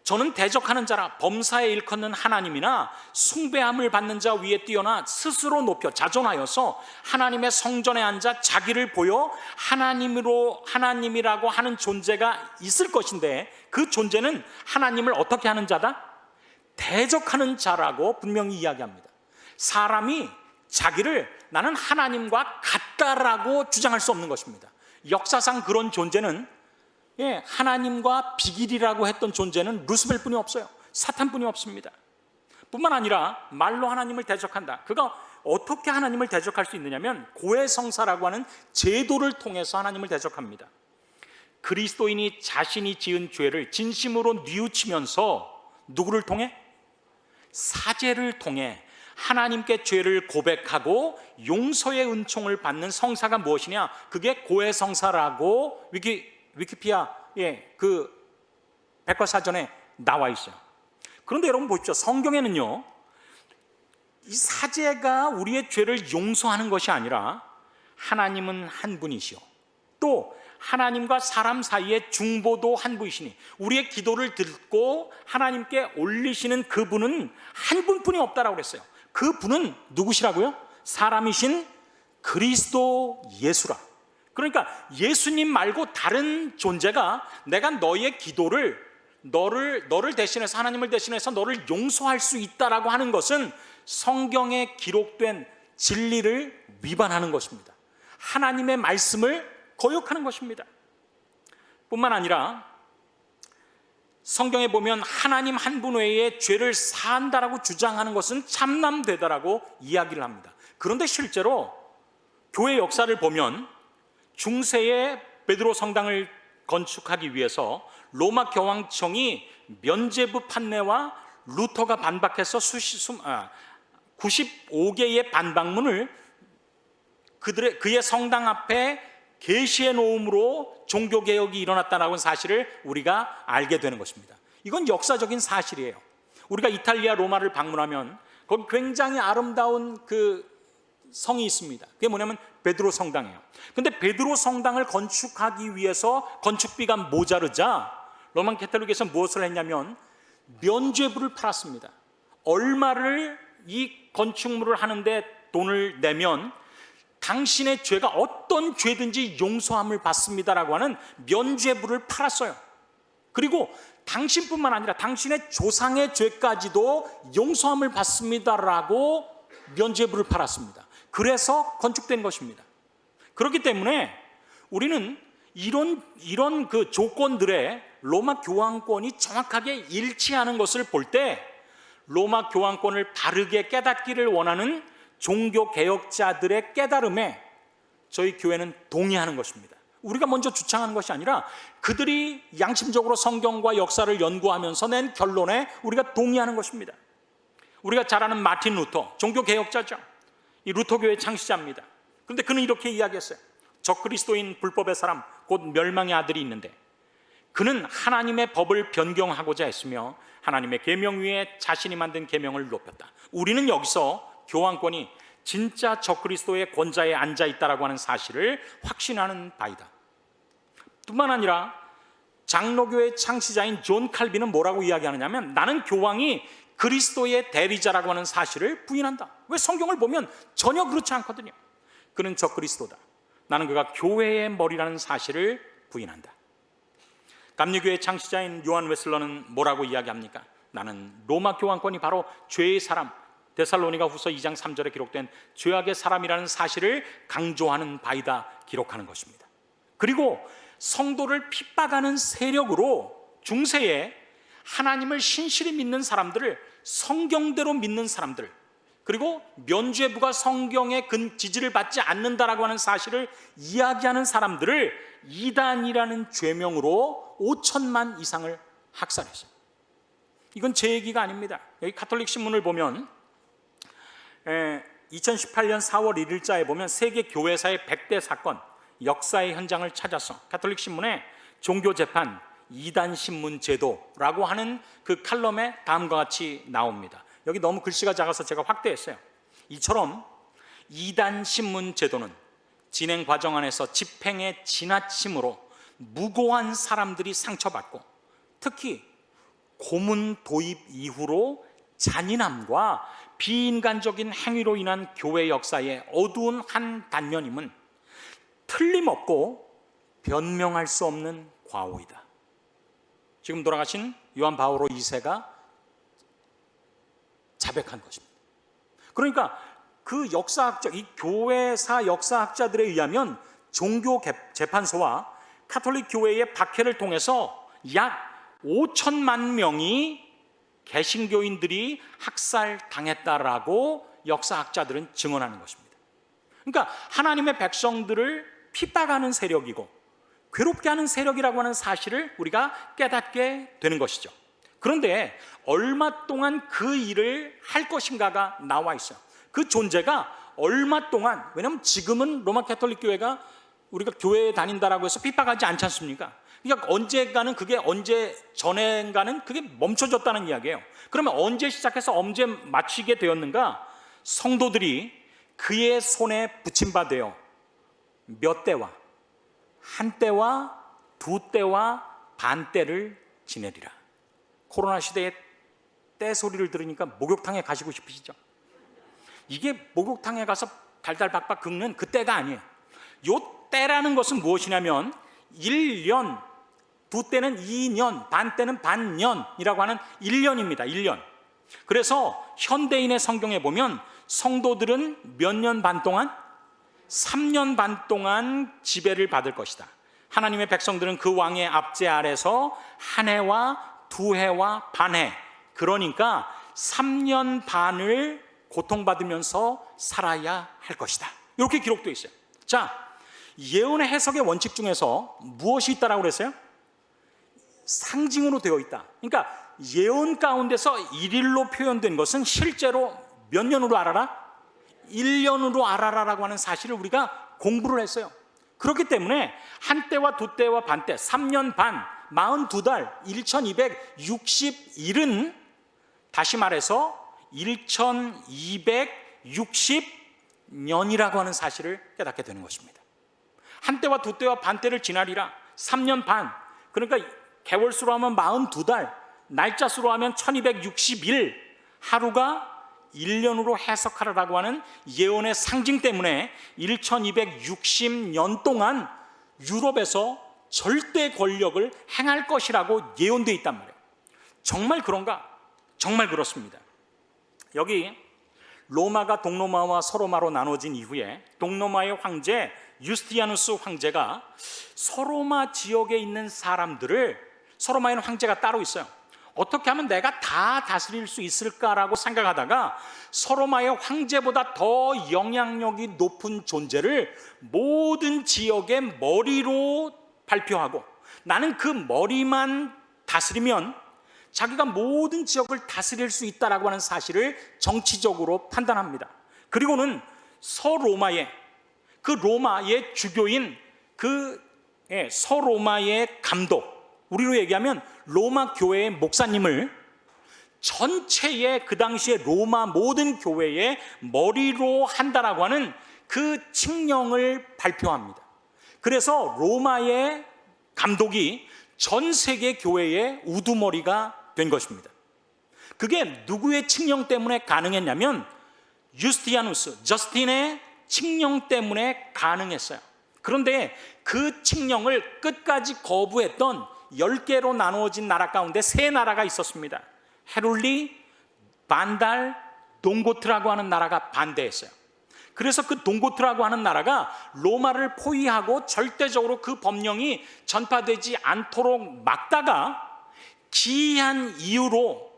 저는 대적하는 자라 범사에 일컫는 하나님이나 숭배함을 받는 자 위에 뛰어나 스스로 높여 자존하여서 하나님의 성전에 앉아 자기를 보여 하나님이라고 하는 존재가 있을 것인데, 그 존재는 하나님을 어떻게 하는 자다? 대적하는 자라고 분명히 이야기합니다. 사람이 자기를 나는 하나님과 같다라고 주장할 수 없는 것입니다. 역사상 그런 존재는 하나님과 비길이라고 했던 존재는 루스벨뿐이 없어요. 사탄뿐이 없습니다. 뿐만 아니라 말로 하나님을 대적한다. 그가 어떻게 하나님을 대적할 수 있느냐면 고해성사라고 하는 제도를 통해서 하나님을 대적합니다. 그리스도인이 자신이 지은 죄를 진심으로 뉘우치면서 누구를 통해? 사제를 통해 하나님께 죄를 고백하고 용서의 은총을 받는 성사가 무엇이냐? 그게 고해성사라고 위키피디아 그 백과사전에 나와 있어요. 그런데 여러분 보십시오. 성경에는요, 이 사제가 우리의 죄를 용서하는 것이 아니라 하나님은 한 분이시오, 또 하나님과 사람 사이의 중보도 한 분이시니 우리의 기도를 듣고 하나님께 올리시는 그분은 한 분뿐이 없다라고 그랬어요. 그분은 누구시라고요? 사람이신 그리스도 예수라. 그러니까 예수님 말고 다른 존재가 내가 너의 기도를 너를 대신해서, 하나님을 대신해서 너를 용서할 수 있다라고 하는 것은 성경에 기록된 진리를 위반하는 것입니다. 하나님의 말씀을 거역하는 것입니다. 뿐만 아니라 성경에 보면 하나님 한 분 외에 죄를 사한다라고 주장하는 것은 참남되다라고 이야기를 합니다. 그런데 실제로 교회 역사를 보면 중세의 베드로 성당을 건축하기 위해서 로마 교황청이 면죄부 판례와 루터가 반박해서 95개의 반박문을 그의 성당 앞에 계시해 놓음으로 종교개혁이 일어났다는 사실을 우리가 알게 되는 것입니다. 이건 역사적인 사실이에요. 우리가 이탈리아 로마를 방문하면 거기 굉장히 아름다운 그 성이 있습니다. 그게 뭐냐면 베드로 성당이에요. 근데 베드로 성당을 건축하기 위해서 건축비가 모자르자 로만 캐톨릭에서 무엇을 했냐면 면죄부를 팔았습니다. 얼마를 이 건축물을 하는데 돈을 내면 당신의 죄가 어떤 죄든지 용서함을 받습니다라고 하는 면죄부를 팔았어요. 그리고 당신뿐만 아니라 당신의 조상의 죄까지도 용서함을 받습니다라고 면죄부를 팔았습니다. 그래서 건축된 것입니다. 그렇기 때문에 우리는 이런 그 조건들에 로마 교황권이 정확하게 일치하는 것을 볼 때 로마 교황권을 바르게 깨닫기를 원하는 종교 개혁자들의 깨달음에 저희 교회는 동의하는 것입니다. 우리가 먼저 주창하는 것이 아니라 그들이 양심적으로 성경과 역사를 연구하면서 낸 결론에 우리가 동의하는 것입니다. 우리가 잘 아는 마틴 루터, 종교 개혁자죠. 이 루터교의 창시자입니다. 그런데 그는 이렇게 이야기했어요. 적그리스도인 불법의 사람, 곧 멸망의 아들이 있는데 그는 하나님의 법을 변경하고자 했으며 하나님의 계명 위에 자신이 만든 계명을 높였다. 우리는 여기서 교황권이 진짜 적그리스도의 권좌에 앉아있다라고 하는 사실을 확신하는 바이다. 뿐만 아니라 장로교의 창시자인 존 칼빈은 뭐라고 이야기하느냐면 나는 교황이 그리스도의 대리자라고 하는 사실을 부인한다. 왜? 성경을 보면 전혀 그렇지 않거든요. 그는 적그리스도다. 나는 그가 교회의 머리라는 사실을 부인한다. 감리교의 창시자인 요한 웨슬러는 뭐라고 이야기합니까? 나는 로마 교황권이 바로 죄의 사람, 데살로니가 후서 2장 3절에 기록된 죄악의 사람이라는 사실을 강조하는 바이다 기록하는 것입니다. 그리고 성도를 핍박하는 세력으로 중세에 하나님을 신실히 믿는 사람들을 성경대로 믿는 사람들, 그리고 면죄부가 성경의 지지를 받지 않는다라고 하는 사실을 이야기하는 사람들을 이단이라는 죄명으로 5천만 이상을 학살했어요. 이건 제 얘기가 아닙니다. 여기 가톨릭 신문을 보면 2018년 4월 1일자에 보면 세계 교회사의 100대 사건 역사의 현장을 찾아서 가톨릭 신문에 종교재판 이단신문 제도라고 하는 그 칼럼에 다음과 같이 나옵니다. 여기 너무 글씨가 작아서 제가 확대했어요. 이처럼 이단신문 제도는 진행 과정 안에서 집행의 지나침으로 무고한 사람들이 상처받고 특히 고문 도입 이후로 잔인함과 비인간적인 행위로 인한 교회 역사의 어두운 한 단면임은 틀림없고 변명할 수 없는 과오이다. 지금 돌아가신 요한 바오로 2세가 자백한 것입니다. 그러니까 그 역사학자, 이 교회사 역사학자들에 의하면 종교재판소와 카톨릭 교회의 박해를 통해서 약 5천만 명이 개신교인들이 학살당했다라고 역사학자들은 증언하는 것입니다. 그러니까 하나님의 백성들을 핍박하는 세력이고 괴롭게 하는 세력이라고 하는 사실을 우리가 깨닫게 되는 것이죠. 그런데 얼마 동안 그 일을 할 것인가가 나와 있어요. 그 존재가 얼마 동안, 왜냐하면 지금은 로마 가톨릭 교회가 우리가 교회에 다닌다라고 해서 핍박하지 않지 않습니까? 그러니까 언젠가는 그게 언제 전엔가는 그게 멈춰졌다는 이야기예요. 그러면 언제 시작해서 언제 마치게 되었는가? 성도들이 그의 손에 붙임바되어 몇 때와 한 때와 두 때와 반 때를 지내리라. 코로나 시대에 때 소리를 들으니까 목욕탕에 가시고 싶으시죠? 이게 목욕탕에 가서 달달 박박 긁는 그 때가 아니에요. 요 때라는 것은 무엇이냐면 1년, 두 때는 2년, 반 때는 반년이라고 하는 1년입니다. 1년. 그래서 현대인의 성경에 보면 성도들은 몇 년 반 동안? 3년 반 동안 지배를 받을 것이다. 하나님의 백성들은 그 왕의 압제 아래서 한 해와 두 해와 반 해, 그러니까 3년 반을 고통받으면서 살아야 할 것이다. 이렇게 기록되어 있어요. 자, 예언의 해석의 원칙 중에서 무엇이 있다라고 그랬어요? 상징으로 되어 있다. 그러니까 예언 가운데서 일일로 표현된 것은 실제로 몇 년으로 알아라? 1년으로 알아라라고 하는 사실을 우리가 공부를 했어요. 그렇기 때문에 한 때와 두 때와 반 때, 3년 반, 42달, 1260일은 다시 말해서 1260년이라고 하는 사실을 깨닫게 되는 것입니다. 한 때와 두 때와 반 때를 지나리라. 3년 반, 그러니까 개월수로 하면 42달, 날짜수로 하면 1260일, 하루가 1년으로 해석하라고 하는 예언의 상징 때문에 1260년 동안 유럽에서 절대 권력을 행할 것이라고 예언되어 있단 말이에요. 정말 그런가? 정말 그렇습니다. 여기 로마가 동로마와 서로마로 나눠진 이후에 동로마의 황제 유스티아누스 황제가 서로마 지역에 있는 사람들을, 서로마에는 황제가 따로 있어요. 어떻게 하면 내가 다 다스릴 수 있을까라고 생각하다가 서로마의 황제보다 더 영향력이 높은 존재를 모든 지역의 머리로 발표하고, 나는 그 머리만 다스리면 자기가 모든 지역을 다스릴 수 있다라고 하는 사실을 정치적으로 판단합니다. 그리고는 서로마의, 그 로마의 주교인 그 서로마의 감독, 우리로 얘기하면 로마 교회의 목사님을 전체의 그 당시에 로마 모든 교회의 머리로 한다라고 하는 그 칙령을 발표합니다. 그래서 로마의 감독이 전 세계 교회의 우두머리가 된 것입니다. 그게 누구의 칙령 때문에 가능했냐면 유스티아누스, 저스틴의 칙령 때문에 가능했어요. 그런데 그 칙령을 끝까지 거부했던 10개로 나누어진 나라 가운데 3나라가 있었습니다. 헤룰리, 반달, 동고트라고 하는 나라가 반대했어요. 그래서 그 동고트라고 하는 나라가 로마를 포위하고 절대적으로 그 법령이 전파되지 않도록 막다가 기이한 이유로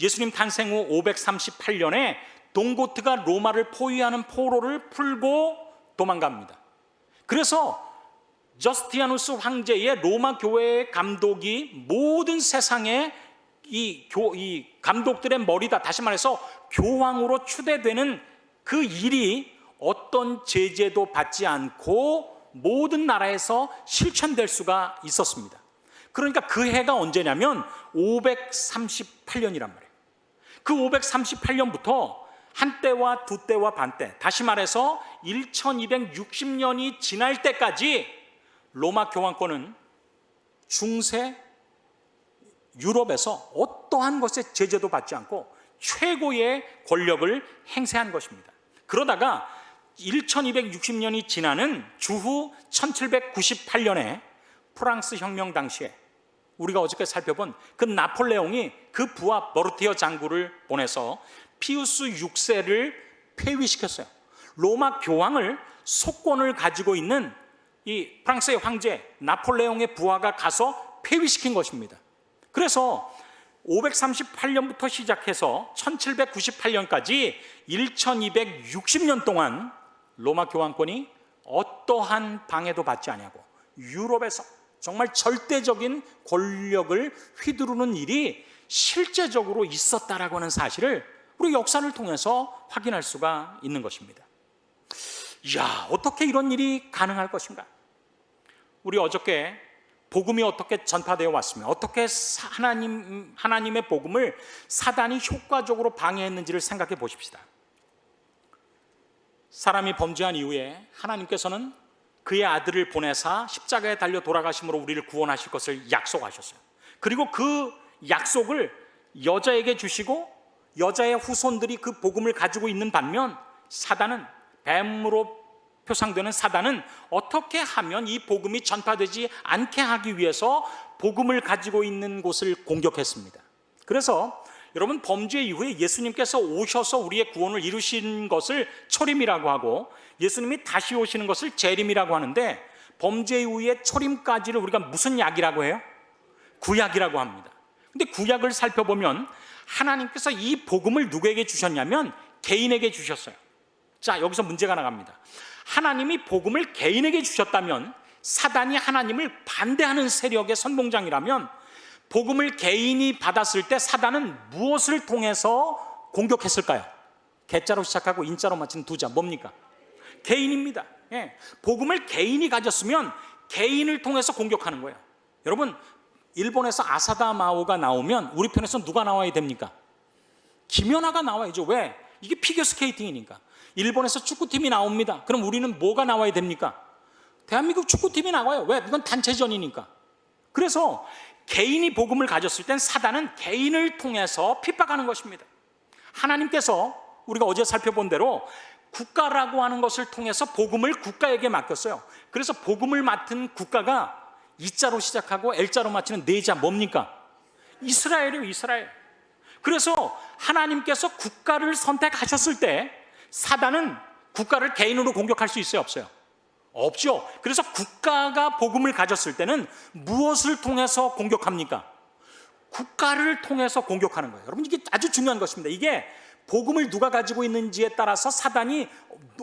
예수님 탄생 후 538년에 동고트가 로마를 포위하는 포로를 풀고 도망갑니다. 그래서 저스티아누스 황제의 로마 교회의 감독이 모든 세상의 이 감독들의 머리다, 다시 말해서 교황으로 추대되는 그 일이 어떤 제재도 받지 않고 모든 나라에서 실천될 수가 있었습니다. 그러니까 그 해가 언제냐면 538년이란 말이에요. 그 538년부터 한때와 두때와 반때, 다시 말해서 1260년이 지날 때까지 로마 교황권은 중세 유럽에서 어떠한 것에 제재도 받지 않고 최고의 권력을 행사한 것입니다. 그러다가 1260년이 지나는 주후 1798년에 프랑스 혁명 당시에 우리가 어저께 살펴본 그 나폴레옹이 그 부하 머르티어 장군을 보내서 피우스 6세를 폐위시켰어요. 로마 교황을 속권을 가지고 있는 이 프랑스의 황제 나폴레옹의 부하가 가서 폐위시킨 것입니다. 그래서 538년부터 시작해서 1798년까지 1260년 동안 로마 교황권이 어떠한 방해도 받지 아니하고 유럽에서 정말 절대적인 권력을 휘두르는 일이 실제적으로 있었다라고 하는 사실을 우리 역사를 통해서 확인할 수가 있는 것입니다. 이야, 어떻게 이런 일이 가능할 것인가? 우리 어저께 복음이 어떻게 전파되어 왔으며 어떻게 하나님의 복음을 사단이 효과적으로 방해했는지를 생각해 보십시다. 사람이 범죄한 이후에 하나님께서는 그의 아들을 보내사 십자가에 달려 돌아가심으로 우리를 구원하실 것을 약속하셨어요. 그리고 그 약속을 여자에게 주시고 여자의 후손들이 그 복음을 가지고 있는 반면 사단은, 뱀으로 표상되는 사단은 어떻게 하면 이 복음이 전파되지 않게 하기 위해서 복음을 가지고 있는 곳을 공격했습니다. 그래서 여러분, 범죄 이후에 예수님께서 오셔서 우리의 구원을 이루신 것을 초림이라고 하고 예수님이 다시 오시는 것을 재림이라고 하는데, 범죄 이후의 초림까지를 우리가 무슨 약이라고 해요? 구약이라고 합니다. 근데 구약을 살펴보면 하나님께서 이 복음을 누구에게 주셨냐면 개인에게 주셨어요. 자, 여기서 문제가 나갑니다. 하나님이 복음을 개인에게 주셨다면, 사단이 하나님을 반대하는 세력의 선봉장이라면, 복음을 개인이 받았을 때 사단은 무엇을 통해서 공격했을까요? 개자로 시작하고 인자로 마치는 두 자, 뭡니까? 개인입니다. 예. 복음을 개인이 가졌으면 개인을 통해서 공격하는 거예요. 여러분, 일본에서 아사다 마오가 나오면 우리 편에서 누가 나와야 됩니까? 김연아가 나와야죠. 왜? 이게 피겨 스케이팅이니까. 일본에서 축구팀이 나옵니다. 그럼 우리는 뭐가 나와야 됩니까? 대한민국 축구팀이 나와요. 왜? 이건 단체전이니까. 그래서 개인이 복음을 가졌을 땐 사단은 개인을 통해서 핍박하는 것입니다. 하나님께서 우리가 어제 살펴본 대로 국가라고 하는 것을 통해서 복음을 국가에게 맡겼어요. 그래서 복음을 맡은 국가가 E자로 시작하고 L자로 마치는 네 자 뭡니까? 이스라엘이에요. 이스라엘. 그래서 하나님께서 국가를 선택하셨을 때 사단은 국가를 개인으로 공격할 수 있어요? 없어요? 없죠. 그래서 국가가 복음을 가졌을 때는 무엇을 통해서 공격합니까? 국가를 통해서 공격하는 거예요. 여러분, 이게 아주 중요한 것입니다. 이게 복음을 누가 가지고 있는지에 따라서 사단이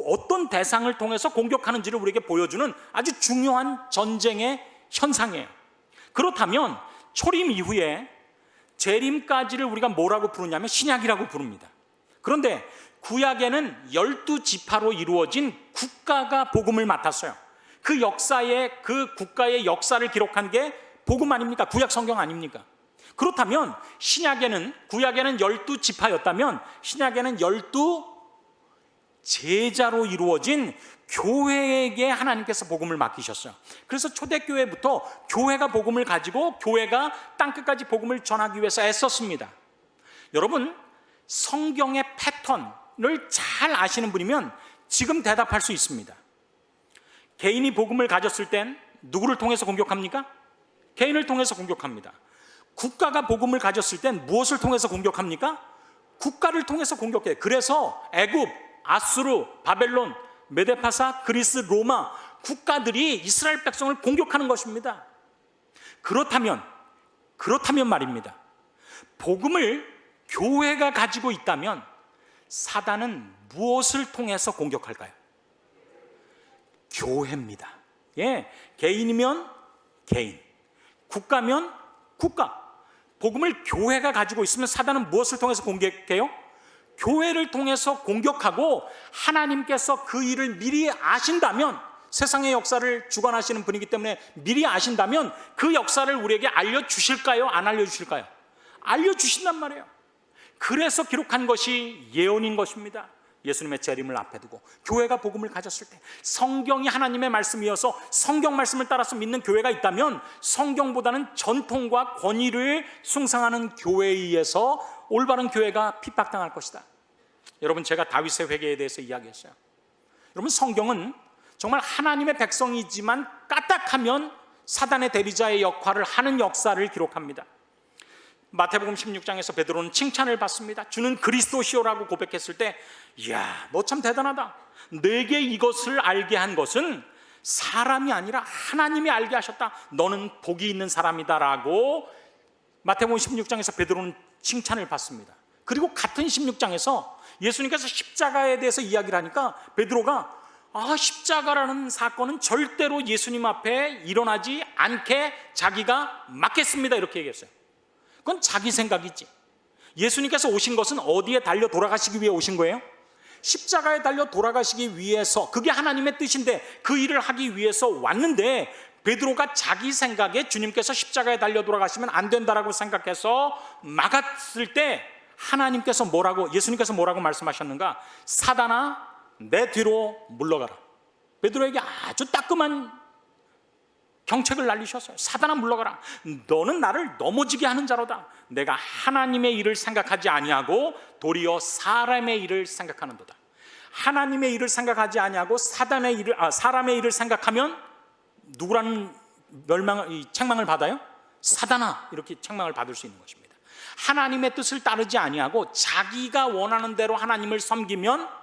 어떤 대상을 통해서 공격하는지를 우리에게 보여주는 아주 중요한 전쟁의 현상이에요. 그렇다면 초림 이후에 재림까지를 우리가 뭐라고 부르냐면 신약이라고 부릅니다. 그런데 구약에는 12지파로 이루어진 국가가 복음을 맡았어요. 그 역사에, 그 국가의 역사를 기록한 게 복음 아닙니까? 구약 성경 아닙니까? 그렇다면 신약에는, 구약에는 12지파였다면 신약에는 12제자로 이루어진 교회에게 하나님께서 복음을 맡기셨어요. 그래서 초대교회부터 교회가 복음을 가지고 교회가 땅끝까지 복음을 전하기 위해서 애썼습니다. 여러분, 성경의 패턴을 잘 아시는 분이면 지금 대답할 수 있습니다. 개인이 복음을 가졌을 땐 누구를 통해서 공격합니까? 개인을 통해서 공격합니다. 국가가 복음을 가졌을 땐 무엇을 통해서 공격합니까? 국가를 통해서 공격해요. 그래서 애굽, 아수르, 바벨론, 메데파사, 그리스, 로마 국가들이 이스라엘 백성을 공격하는 것입니다. 그렇다면 말입니다. 복음을 교회가 가지고 있다면 사단은 무엇을 통해서 공격할까요? 교회입니다. 예, 개인이면 개인, 국가면 국가. 복음을 교회가 가지고 있으면 사단은 무엇을 통해서 공격해요? 교회를 통해서 공격하고, 하나님께서 그 일을 미리 아신다면, 세상의 역사를 주관하시는 분이기 때문에 미리 아신다면 그 역사를 우리에게 알려주실까요? 안 알려주실까요? 알려주신단 말이에요. 그래서 기록한 것이 예언인 것입니다. 예수님의 재림을 앞에 두고 교회가 복음을 가졌을 때, 성경이 하나님의 말씀이어서 성경 말씀을 따라서 믿는 교회가 있다면 성경보다는 전통과 권위를 숭상하는 교회에 의해서 올바른 교회가 핍박당할 것이다. 여러분, 제가 다윗의 회개에 대해서 이야기했어요. 여러분, 성경은 정말 하나님의 백성이지만 까딱하면 사단의 대리자의 역할을 하는 역사를 기록합니다. 마태복음 16장에서 베드로는 칭찬을 받습니다. 주는 그리스도시오라고 고백했을 때, 이야, 너 참 대단하다. 내게 이것을 알게 한 것은 사람이 아니라 하나님이 알게 하셨다. 너는 복이 있는 사람이다라고 마태복음 16장에서 베드로는 칭찬을 받습니다. 그리고 같은 16장에서 예수님께서 십자가에 대해서 이야기를 하니까 베드로가 십자가라는 사건은 절대로 예수님 앞에 일어나지 않게 자기가 막겠습니다, 이렇게 얘기했어요. 그건 자기 생각이지. 예수님께서 오신 것은 어디에 달려 돌아가시기 위해 오신 거예요? 십자가에 달려 돌아가시기 위해서, 그게 하나님의 뜻인데 그 일을 하기 위해서 왔는데, 베드로가 자기 생각에 주님께서 십자가에 달려 돌아가시면 안 된다라고 생각해서 막았을 때 하나님께서 뭐라고, 예수님께서 뭐라고 말씀하셨는가? 사단아, 내 뒤로 물러가라. 베드로에게 아주 따끔한 경책을 날리셨어요. 사단아, 물러가라. 너는 나를 넘어지게 하는 자로다. 내가 하나님의 일을 생각하지 아니하고 도리어 사람의 일을 생각하는도다. 하나님의 일을 생각하지 아니하고 사람의 일을 생각하면 누구라는 책망을 받아요? 사단아, 이렇게 책망을 받을 수 있는 것입니다. 하나님의 뜻을 따르지 아니하고 자기가 원하는 대로 하나님을 섬기면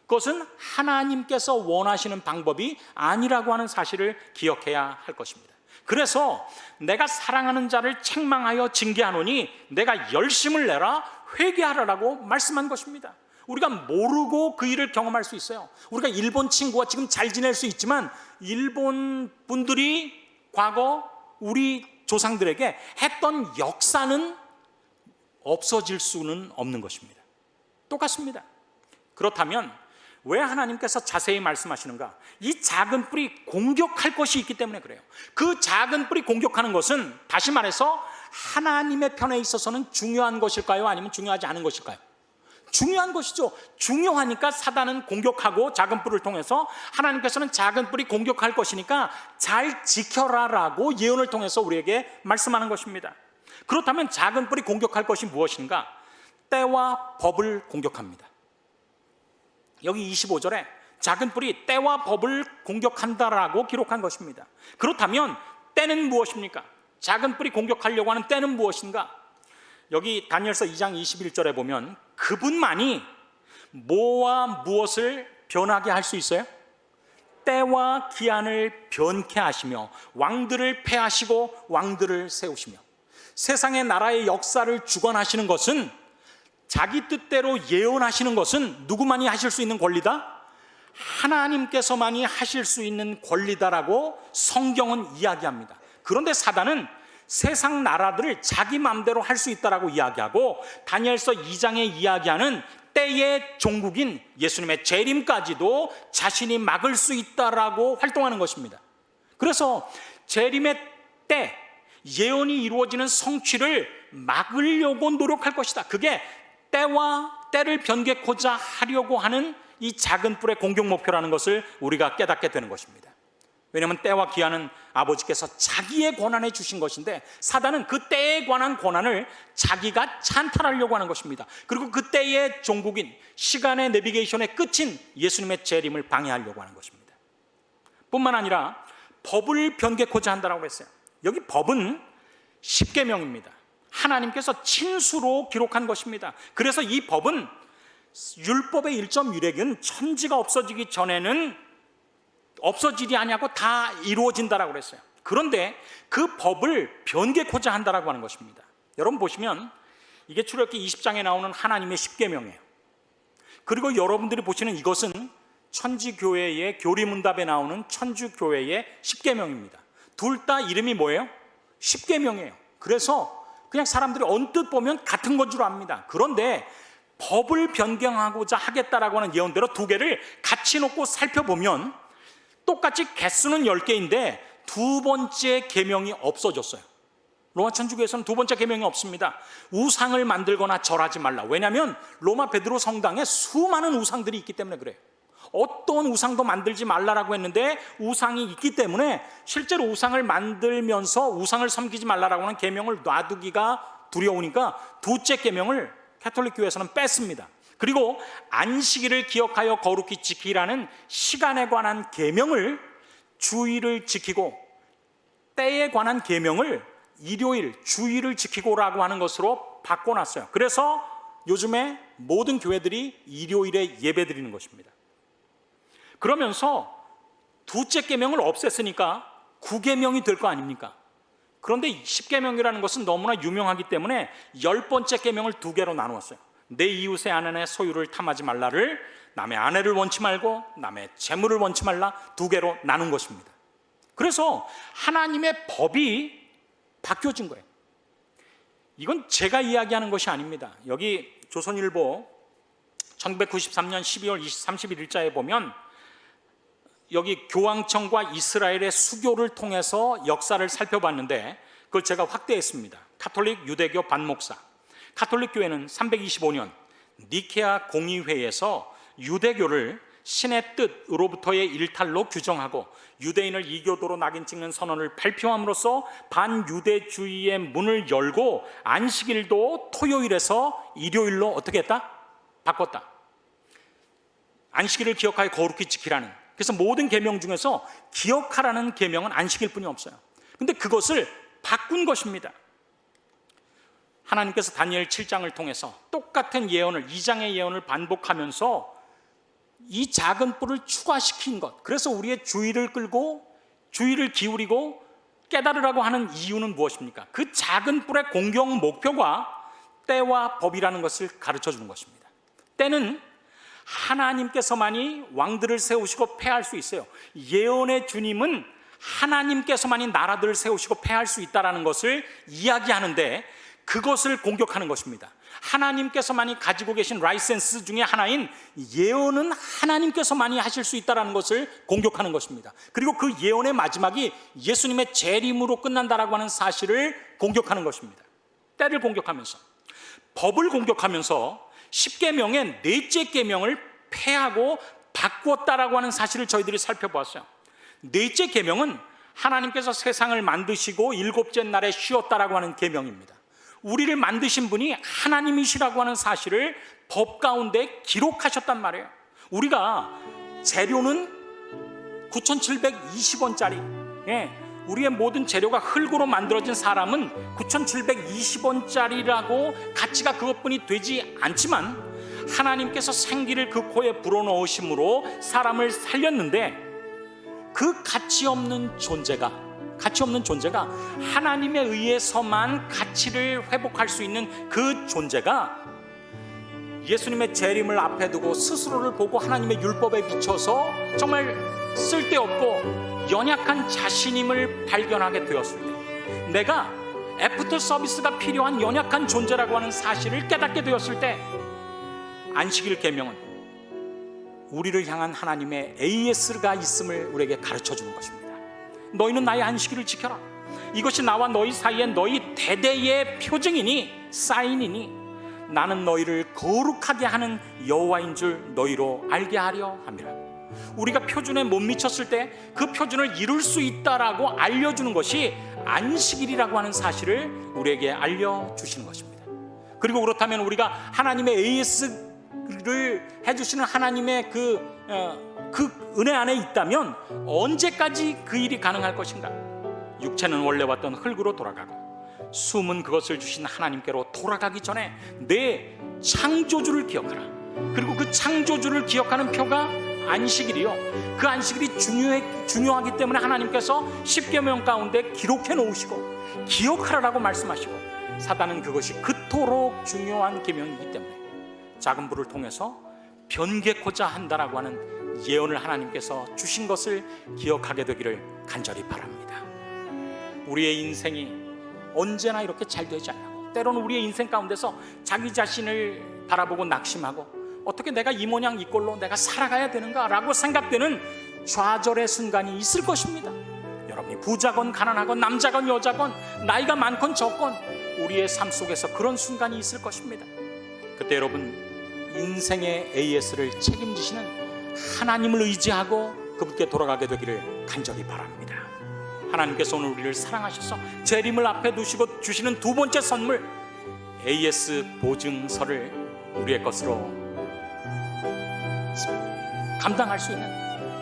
그것은 하나님께서 원하시는 방법이 아니라고 하는 사실을 기억해야 할 것입니다. 그래서 내가 사랑하는 자를 책망하여 징계하노니 내가 열심을 내라 회개하라라고 말씀한 것입니다. 우리가 모르고 그 일을 경험할 수 있어요. 우리가 일본 친구와 지금 잘 지낼 수 있지만 일본 분들이 과거 우리 조상들에게 했던 역사는 없어질 수는 없는 것입니다. 똑같습니다. 그렇다면 왜 하나님께서 자세히 말씀하시는가? 이 작은 뿌리 공격할 것이 있기 때문에 그래요. 그 작은 뿌리 공격하는 것은 다시 말해서 하나님의 편에 있어서는 중요한 것일까요? 아니면 중요하지 않은 것일까요? 중요한 것이죠. 중요하니까 사단은 공격하고 작은 뿔을 통해서, 하나님께서는 작은 뿔이 공격할 것이니까 잘 지켜라라고 예언을 통해서 우리에게 말씀하는 것입니다. 그렇다면 작은 뿔이 공격할 것이 무엇인가? 때와 법을 공격합니다. 여기 25절에 작은 뿔이 때와 법을 공격한다라고 기록한 것입니다. 그렇다면 때는 무엇입니까? 작은 뿔이 공격하려고 하는 때는 무엇인가? 여기 다니엘서 2장 21절에 보면 그분만이 뭐와 무엇을 변하게 할 수 있어요? 때와 기한을 변케 하시며 왕들을 패하시고 왕들을 세우시며, 세상의 나라의 역사를 주관하시는 것은, 자기 뜻대로 예언하시는 것은 누구만이 하실 수 있는 권리다? 하나님께서만이 하실 수 있는 권리다라고 성경은 이야기합니다. 그런데 사단은 세상 나라들을 자기 마음대로 할 수 있다라고 이야기하고, 다니엘서 2장에 이야기하는 때의 종국인 예수님의 재림까지도 자신이 막을 수 있다라고 활동하는 것입니다. 그래서 재림의 때, 예언이 이루어지는 성취를 막으려고 노력할 것이다. 그게 때와 때를 변개코자 하려고 하는 이 작은 뿔의 공격 목표라는 것을 우리가 깨닫게 되는 것입니다. 왜냐하면 때와 기한은 아버지께서 자기의 권한에 주신 것인데, 사단은 그 때에 관한 권한을 자기가 찬탈하려고 하는 것입니다. 그리고 그 때의 종국인, 시간의 내비게이션의 끝인 예수님의 재림을 방해하려고 하는 것입니다. 뿐만 아니라 법을 변개코자 한다고 했어요. 여기 법은 십계명입니다. 하나님께서 친수로 기록한 것입니다. 그래서 이 법은 율법의 1.1획은 천지가 없어지기 전에는 없어지지 아니하고 다 이루어진다라고 그랬어요. 그런데 그 법을 변개코자 한다라고 하는 것입니다. 여러분 보시면 이게 출애굽기 20장에 나오는 하나님의 십계명이에요. 그리고 여러분들이 보시는 이것은 천지교회의 교리문답에 나오는 천주교회의 십계명입니다. 둘 다 이름이 뭐예요? 십계명이에요. 그래서 그냥 사람들이 언뜻 보면 같은 건 줄 압니다. 그런데 법을 변경하고자 하겠다라고 하는 예언대로 두 개를 같이 놓고 살펴보면 똑같이 개수는 10개인데 두 번째 계명이 없어졌어요. 로마 천주교에서는 두 번째 계명이 없습니다. 우상을 만들거나 절하지 말라. 왜냐하면 로마 베드로 성당에 수많은 우상들이 있기 때문에 그래요. 어떤 우상도 만들지 말라라고 했는데 우상이 있기 때문에 실제로 우상을 만들면서 우상을 섬기지 말라라고 하는 계명을 놔두기가 두려우니까 둘째 계명을 가톨릭 교회에서는 뺐습니다. 그리고 안식일을 기억하여 거룩히 지키라는 시간에 관한 계명을, 주일을 지키고 때에 관한 계명을 일요일, 주일을 지키고라고 하는 것으로 바꿔놨어요. 그래서 요즘에 모든 교회들이 일요일에 예배드리는 것입니다. 그러면서 둘째 계명을 없앴으니까 9계명이 될 거 아닙니까? 그런데 10계명이라는 것은 너무나 유명하기 때문에 10번째 계명을 두 개로 나누었어요. 내 이웃의 아내의 소유를 탐하지 말라를 남의 아내를 원치 말고 남의 재물을 원치 말라 두 개로 나눈 것입니다. 그래서 하나님의 법이 바뀌어진 거예요. 이건 제가 이야기하는 것이 아닙니다. 여기 조선일보 1993년 12월 31일자에 보면 여기 교황청과 이스라엘의 수교를 통해서 역사를 살펴봤는데 그걸 제가 확대했습니다. 가톨릭 유대교 반목사, 가톨릭 교회는 325년 니케아 공의회에서 유대교를 신의 뜻으로부터의 일탈로 규정하고 유대인을 이교도로 낙인 찍는 선언을 발표함으로써 반유대주의의 문을 열고 안식일도 토요일에서 일요일로 어떻게 했다? 바꿨다. 안식일을 기억하여 거룩히 지키라는, 그래서 모든 계명 중에서 기억하라는 계명은 안식일 뿐이 없어요. 근데 그것을 바꾼 것입니다. 하나님께서 다니엘 7장을 통해서 똑같은 예언을, 2장의 예언을 반복하면서 이 작은 뿔을 추가시킨 것, 그래서 우리의 주의를 끌고 주의를 기울이고 깨달으라고 하는 이유는 무엇입니까? 그 작은 뿔의 공격 목표가 때와 법이라는 것을 가르쳐 주는 것입니다. 때는 하나님께서만이 왕들을 세우시고 패할 수 있어요. 예언의 주님은 하나님께서만이 나라들을 세우시고 패할 수 있다는 것을 이야기하는데 그것을 공격하는 것입니다. 하나님께서만이 가지고 계신 라이센스 중에 하나인 예언은 하나님께서만이 하실 수 있다는 것을 공격하는 것입니다. 그리고 그 예언의 마지막이 예수님의 재림으로 끝난다라고 하는 사실을 공격하는 것입니다. 때를 공격하면서, 법을 공격하면서 10계명의 넷째 계명을 폐하고 바꾸었다라고 하는 사실을 저희들이 살펴보았어요. 넷째 계명은 하나님께서 세상을 만드시고 일곱째 날에 쉬었다라고 하는 계명입니다. 우리를 만드신 분이 하나님이시라고 하는 사실을 법 가운데 기록하셨단 말이에요. 우리가 재료는 9,720원짜리, 우리의 모든 재료가 흙으로 만들어진 사람은 9,720원짜리라고 가치가 그것뿐이 되지 않지만, 하나님께서 생기를 그 코에 불어넣으심으로 사람을 살렸는데, 그 가치 없는 존재가 하나님에 의해서만 가치를 회복할 수 있는 그 존재가 예수님의 재림을 앞에 두고 스스로를 보고 하나님의 율법에 비춰서 정말 쓸데없고 연약한 자신임을 발견하게 되었을 때, 내가 애프터 서비스가 필요한 연약한 존재라고 하는 사실을 깨닫게 되었을 때, 안식일 계명은 우리를 향한 하나님의 AS가 있음을 우리에게 가르쳐 주는 것입니다. 너희는 나의 안식일을 지켜라. 이것이 나와 너희 사이에 너희 대대의 표징이니, 사인이니, 나는 너희를 거룩하게 하는 여호와인 줄 너희로 알게 하려 함이라. 우리가 표준에 못 미쳤을 때 그 표준을 이룰 수 있다라고 알려주는 것이 안식일이라고 하는 사실을 우리에게 알려주시는 것입니다. 그리고 그렇다면 우리가 하나님의 AS를 해주시는 하나님의 그 은혜 안에 있다면 언제까지 그 일이 가능할 것인가? 육체는 원래 왔던 흙으로 돌아가고 숨은 그것을 주신 하나님께로 돌아가기 전에 내 창조주를 기억하라. 그리고 그 창조주를 기억하는 표가 안식일이요, 그 안식일이 중요하기 때문에 하나님께서 십계명 가운데 기록해 놓으시고 기억하라라고 말씀하시고, 사단은 그것이 그토록 중요한 계명이기 때문에 작은 불을 통해서 변개코자 한다라고 하는 예언을 하나님께서 주신 것을 기억하게 되기를 간절히 바랍니다. 우리의 인생이 언제나 이렇게 잘 되지 않고, 때로는 우리의 인생 가운데서 자기 자신을 바라보고 낙심하고, 어떻게 내가 이 모양 이 꼴로 내가 살아가야 되는가 라고 생각되는 좌절의 순간이 있을 것입니다. 여러분이 부자건 가난하건 남자건 여자건 나이가 많건 적건 우리의 삶 속에서 그런 순간이 있을 것입니다. 그때 여러분, 인생의 AS를 책임지시는 하나님을 의지하고 그분께 돌아가게 되기를 간절히 바랍니다. 하나님께서 오늘 우리를 사랑하셔서 재림을 앞에 두시고 주시는 두 번째 선물, AS 보증서를 우리의 것으로 감당할 수 있는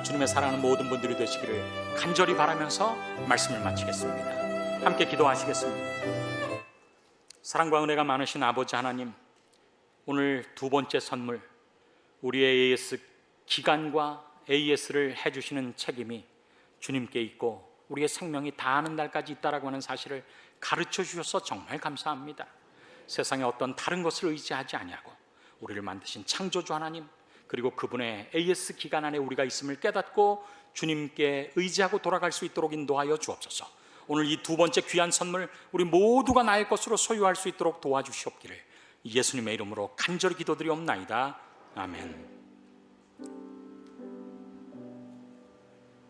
주님의 사랑하는 모든 분들이 되시기를 간절히 바라면서 말씀을 마치겠습니다. 함께 기도하시겠습니다. 사랑과 은혜가 많으신 아버지 하나님, 오늘 두 번째 선물, 우리의 AS 기간과 AS를 해주시는 책임이 주님께 있고 우리의 생명이 다하는 날까지 있다라고 하는 사실을 가르쳐 주셔서 정말 감사합니다. 세상에 어떤 다른 것을 의지하지 아니하고 우리를 만드신 창조주 하나님, 그리고 그분의 AS 기간 안에 우리가 있음을 깨닫고 주님께 의지하고 돌아갈 수 있도록 인도하여 주옵소서. 오늘 이 두 번째 귀한 선물, 우리 모두가 나의 것으로 소유할 수 있도록 도와주시옵기를 예수님의 이름으로 간절히 기도드리옵나이다. 아멘.